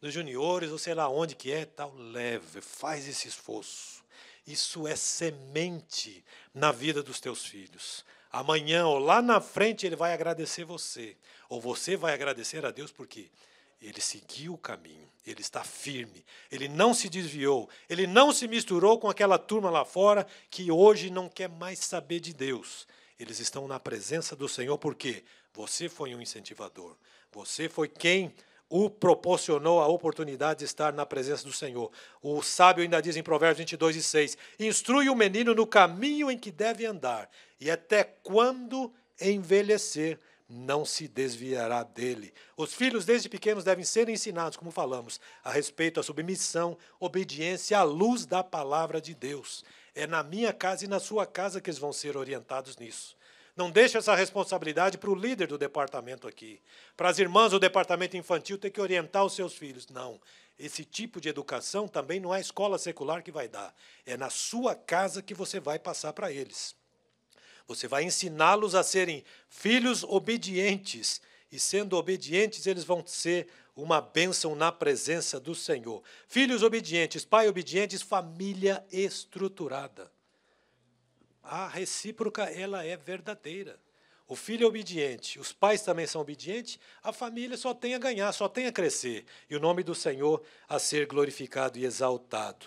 dos juniores, ou sei lá onde que é, tal. Leve, faz esse esforço. Isso é semente na vida dos teus filhos. Amanhã ou lá na frente ele vai agradecer você, ou você vai agradecer a Deus porque ele seguiu o caminho, ele está firme, ele não se desviou, ele não se misturou com aquela turma lá fora que hoje não quer mais saber de Deus. Eles estão na presença do Senhor porque você foi um incentivador, você foi quem o proporcionou a oportunidade de estar na presença do Senhor. O sábio ainda diz em Provérbios 22:6, instrui o menino no caminho em que deve andar, e até quando envelhecer, não se desviará dele. Os filhos desde pequenos devem ser ensinados, como falamos, a respeito da submissão, obediência à luz da palavra de Deus. É na minha casa e na sua casa que eles vão ser orientados nisso. Não deixe essa responsabilidade para o líder do departamento aqui, para as irmãs do departamento infantil ter que orientar os seus filhos. Não, esse tipo de educação também não é a escola secular que vai dar. É na sua casa que você vai passar para eles. Você vai ensiná-los a serem filhos obedientes, e sendo obedientes eles vão ser uma bênção na presença do Senhor. Filhos obedientes, pai obedientes, família estruturada. A recíproca, ela é verdadeira. O filho é obediente, os pais também são obedientes, a família só tem a ganhar, só tem a crescer, e o nome do Senhor a ser glorificado e exaltado.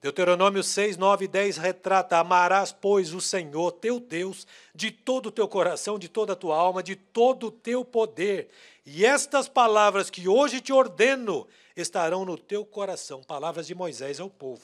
Deuteronômio 6, 9 e 10 retrata, amarás, pois, o Senhor, teu Deus, de todo o teu coração, de toda a tua alma, de todo o teu poder. E estas palavras que hoje te ordeno estarão no teu coração, palavras de Moisés ao povo,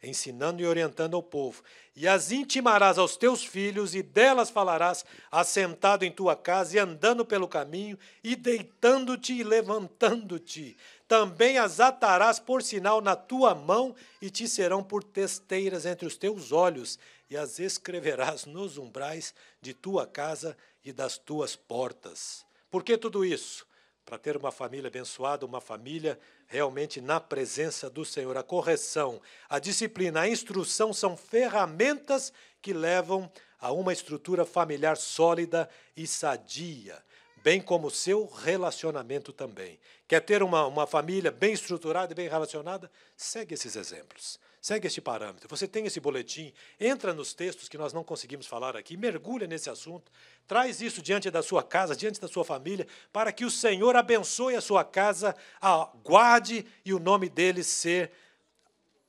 ensinando e orientando ao povo. E as intimarás aos teus filhos, e delas falarás, assentado em tua casa, e andando pelo caminho, e deitando-te e levantando-te. Também as atarás por sinal na tua mão, e te serão por testeiras entre os teus olhos, e as escreverás nos umbrais de tua casa e das tuas portas. Por que tudo isso? Para ter uma família abençoada, uma família realmente na presença do Senhor. A correção, a disciplina, a instrução são ferramentas que levam a uma estrutura familiar sólida e sadia, bem como o seu relacionamento também. Quer ter uma família bem estruturada e bem relacionada? Segue esses exemplos. Segue este parâmetro. Você tem esse boletim, entra nos textos que nós não conseguimos falar aqui, mergulha nesse assunto, traz isso diante da sua casa, diante da sua família, para que o Senhor abençoe a sua casa, a guarde e o nome dele ser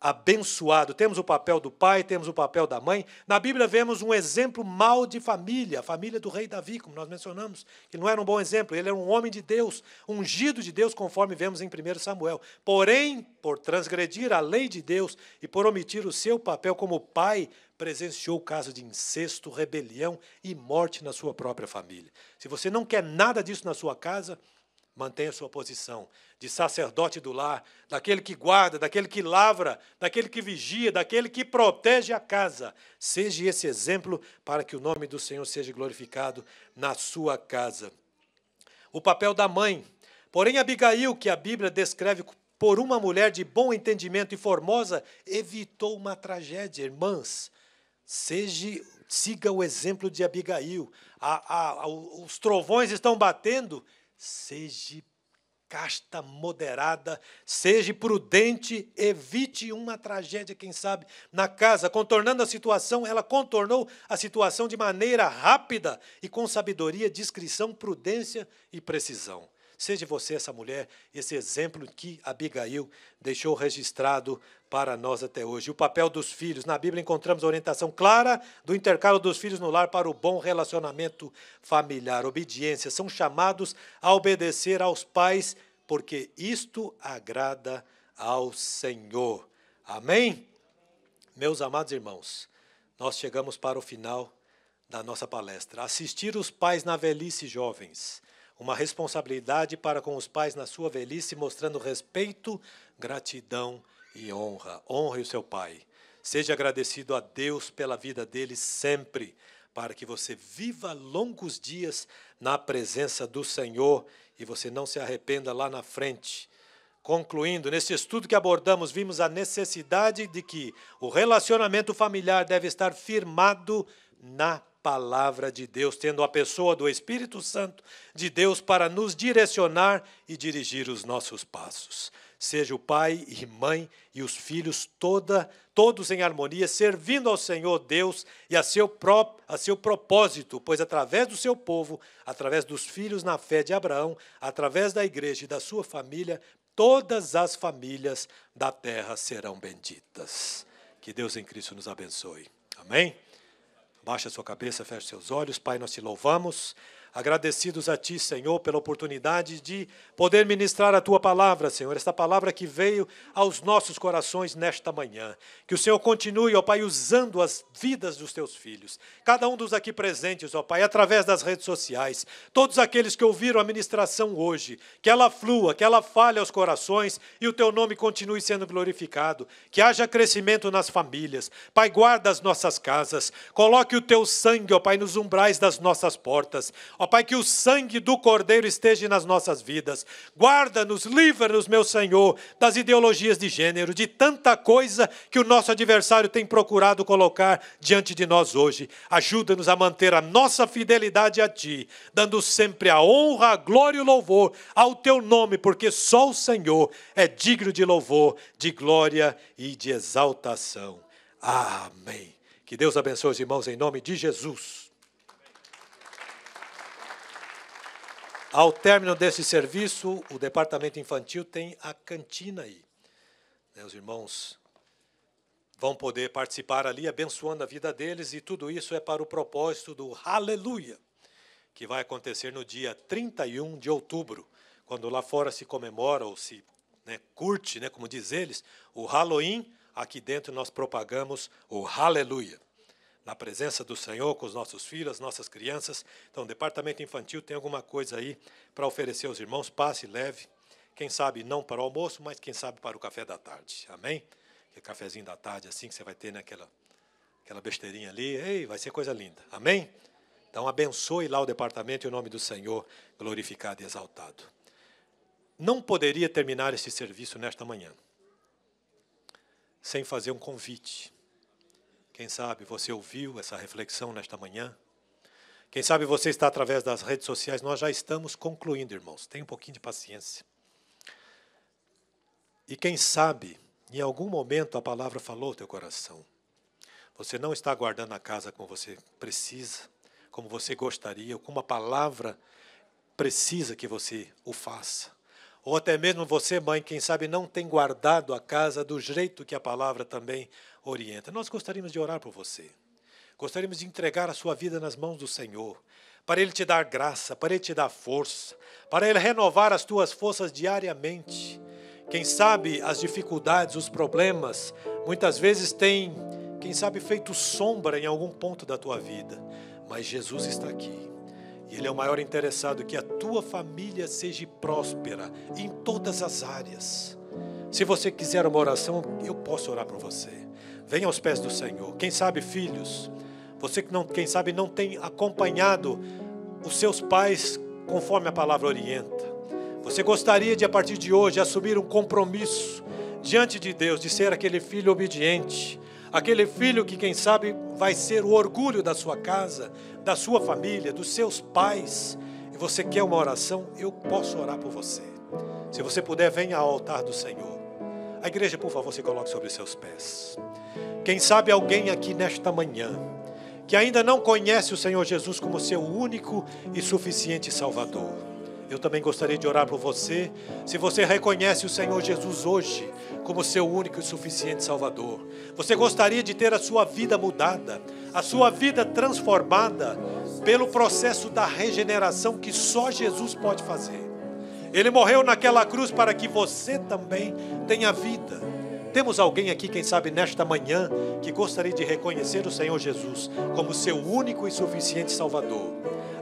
abençoado. Temos o papel do pai, temos o papel da mãe. Na Bíblia vemos um exemplo mau de família, a família do rei Davi, como nós mencionamos, que não era um bom exemplo. Ele era um homem de Deus, ungido de Deus, conforme vemos em 1 Samuel. Porém, por transgredir a lei de Deus e por omitir o seu papel como pai, presenciou o caso de incesto, rebelião e morte na sua própria família. Se você não quer nada disso na sua casa, mantenha sua posição de sacerdote do lar, daquele que guarda, daquele que lavra, daquele que vigia, daquele que protege a casa. Seja esse exemplo para que o nome do Senhor seja glorificado na sua casa. O papel da mãe. Porém, Abigail, que a Bíblia descreve por uma mulher de bom entendimento e formosa, evitou uma tragédia. Irmãs, siga o exemplo de Abigail. Os trovões estão batendo. Seja casta, moderada, seja prudente, evite uma tragédia, quem sabe, na casa. Contornando a situação, ela contornou a situação de maneira rápida e com sabedoria, discrição, prudência e precisão. Seja você essa mulher, esse exemplo que Abigail deixou registrado para nós até hoje. O papel dos filhos. Na Bíblia encontramos a orientação clara do intercalo dos filhos no lar para o bom relacionamento familiar. Obediência. São chamados a obedecer aos pais, porque isto agrada ao Senhor. Amém? Meus amados irmãos, nós chegamos para o final da nossa palestra. Assistir os pais na velhice, jovens. Uma responsabilidade para com os pais na sua velhice, mostrando respeito, gratidão e honra. Honre o seu pai. Seja agradecido a Deus pela vida dele sempre, para que você viva longos dias na presença do Senhor e você não se arrependa lá na frente. Concluindo, nesse estudo que abordamos, vimos a necessidade de que o relacionamento familiar deve estar firmado na palavra de Deus, tendo a pessoa do Espírito Santo de Deus para nos direcionar e dirigir os nossos passos. Seja o pai e mãe e os filhos todos em harmonia, servindo ao Senhor Deus e a seu propósito, pois através do seu povo, através dos filhos na fé de Abraão, através da igreja e da sua família, todas as famílias da terra serão benditas. Que Deus em Cristo nos abençoe. Amém? Baixe a sua cabeça, feche seus olhos. Pai, nós te louvamos. Agradecidos a Ti, Senhor, pela oportunidade de poder ministrar a Tua palavra, Senhor. Esta palavra que veio aos nossos corações nesta manhã. Que o Senhor continue, ó Pai, usando as vidas dos Teus filhos. Cada um dos aqui presentes, ó Pai, através das redes sociais. Todos aqueles que ouviram a ministração hoje. Que ela flua, que ela fale aos corações e o Teu nome continue sendo glorificado. Que haja crescimento nas famílias. Pai, guarda as nossas casas. Coloque o Teu sangue, ó Pai, nos umbrais das nossas portas. Ó Pai, que o sangue do Cordeiro esteja nas nossas vidas. Guarda-nos, livra-nos, meu Senhor, das ideologias de gênero, de tanta coisa que o nosso adversário tem procurado colocar diante de nós hoje. Ajuda-nos a manter a nossa fidelidade a Ti, dando sempre a honra, a glória e o louvor ao Teu nome, porque só o Senhor é digno de louvor, de glória e de exaltação. Amém. Que Deus abençoe os irmãos em nome de Jesus. Ao término desse serviço, o departamento infantil tem a cantina aí. Os irmãos vão poder participar ali, abençoando a vida deles, e tudo isso é para o propósito do Aleluia, que vai acontecer no dia 31 de outubro, quando lá fora se comemora, ou se curte, como diz eles, o Halloween. Aqui dentro nós propagamos o Aleluia. Na presença do Senhor, com os nossos filhos, nossas crianças. Então, o departamento infantil tem alguma coisa aí para oferecer aos irmãos. Passe, leve. Quem sabe não para o almoço, mas quem sabe para o café da tarde. Amém? Aquele cafezinho da tarde assim que você vai ter naquela besteirinha ali. Ei, vai ser coisa linda. Amém? Então, abençoe lá o departamento e o nome do Senhor glorificado e exaltado. Não poderia terminar esse serviço nesta manhã sem fazer um convite. Quem sabe você ouviu essa reflexão nesta manhã? Quem sabe você está através das redes sociais? Nós já estamos concluindo, irmãos. Tenha um pouquinho de paciência. E quem sabe, em algum momento a palavra falou ao teu coração. Você não está guardando a casa como você precisa, como você gostaria, ou como a palavra precisa que você o faça. Ou até mesmo você, mãe, quem sabe não tem guardado a casa do jeito que a palavra também orienta. Nós gostaríamos de orar por você. Gostaríamos de entregar a sua vida nas mãos do Senhor, para Ele te dar graça, para Ele te dar força, para Ele renovar as tuas forças diariamente. Quem sabe as dificuldades, os problemas, muitas vezes têm, quem sabe, feito sombra em algum ponto da tua vida. Mas Jesus está aqui. E Ele é o maior interessado que a tua família seja próspera em todas as áreas. Se você quiser uma oração, eu posso orar por você. Venha aos pés do Senhor. Quem sabe, filhos, você que não, quem sabe não tem acompanhado os seus pais conforme a palavra orienta. Você gostaria de, a partir de hoje, assumir um compromisso diante de Deus, de ser aquele filho obediente, aquele filho que, quem sabe, vai ser o orgulho da sua casa, da sua família, dos seus pais. E você quer uma oração? Eu posso orar por você. Se você puder, venha ao altar do Senhor. A igreja, por favor, se coloque sobre os seus pés. Quem sabe alguém aqui nesta manhã que ainda não conhece o Senhor Jesus como seu único e suficiente Salvador. Eu também gostaria de orar por você. Se você reconhece o Senhor Jesus hoje como seu único e suficiente Salvador, você gostaria de ter a sua vida mudada, a sua vida transformada pelo processo da regeneração que só Jesus pode fazer. Ele morreu naquela cruz para que você também tenha vida. Temos alguém aqui, quem sabe, nesta manhã, que gostaria de reconhecer o Senhor Jesus como seu único e suficiente Salvador.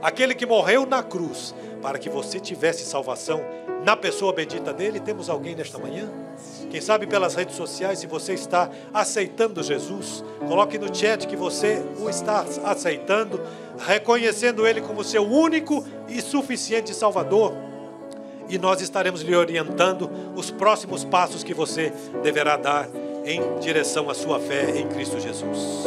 Aquele que morreu na cruz para que você tivesse salvação na pessoa bendita dele. Temos alguém nesta manhã? Quem sabe pelas redes sociais, se você está aceitando Jesus, coloque no chat que você o está aceitando, reconhecendo Ele como seu único e suficiente Salvador. E nós estaremos lhe orientando os próximos passos que você deverá dar em direção à sua fé em Cristo Jesus.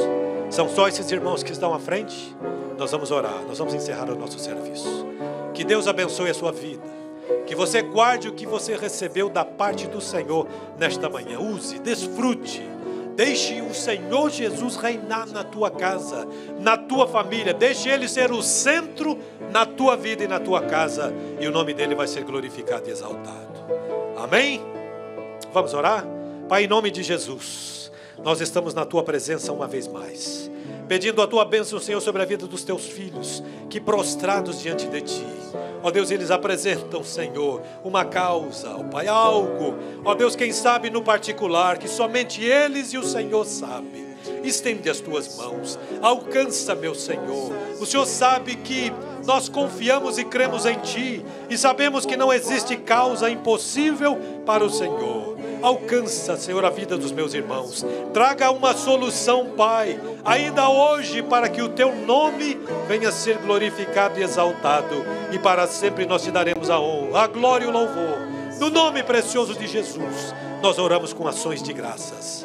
São só esses irmãos que estão à frente. Nós vamos orar, nós vamos encerrar o nosso serviço. Que Deus abençoe a sua vida. Que você guarde o que você recebeu da parte do Senhor nesta manhã. Use, desfrute. Deixe o Senhor Jesus reinar na tua casa, na tua família. Deixe Ele ser o centro na tua vida e na tua casa. E o nome dEle vai ser glorificado e exaltado. Amém? Vamos orar? Pai, em nome de Jesus, nós estamos na tua presença uma vez mais, pedindo a tua bênção, Senhor, sobre a vida dos teus filhos, que prostrados diante de ti, ó Deus, eles apresentam, Senhor, uma causa, ó Pai, algo, ó Deus, quem sabe no particular, que somente eles e o Senhor sabem. Estende as tuas mãos, alcança, meu Senhor. O Senhor sabe que nós confiamos e cremos em Ti, e sabemos que não existe causa impossível para o Senhor. Alcança, Senhor, a vida dos meus irmãos. Traga uma solução, Pai, ainda hoje, para que o Teu nome venha a ser glorificado e exaltado. E para sempre nós Te daremos a honra, a glória e o louvor. No nome precioso de Jesus, nós oramos com ações de graças.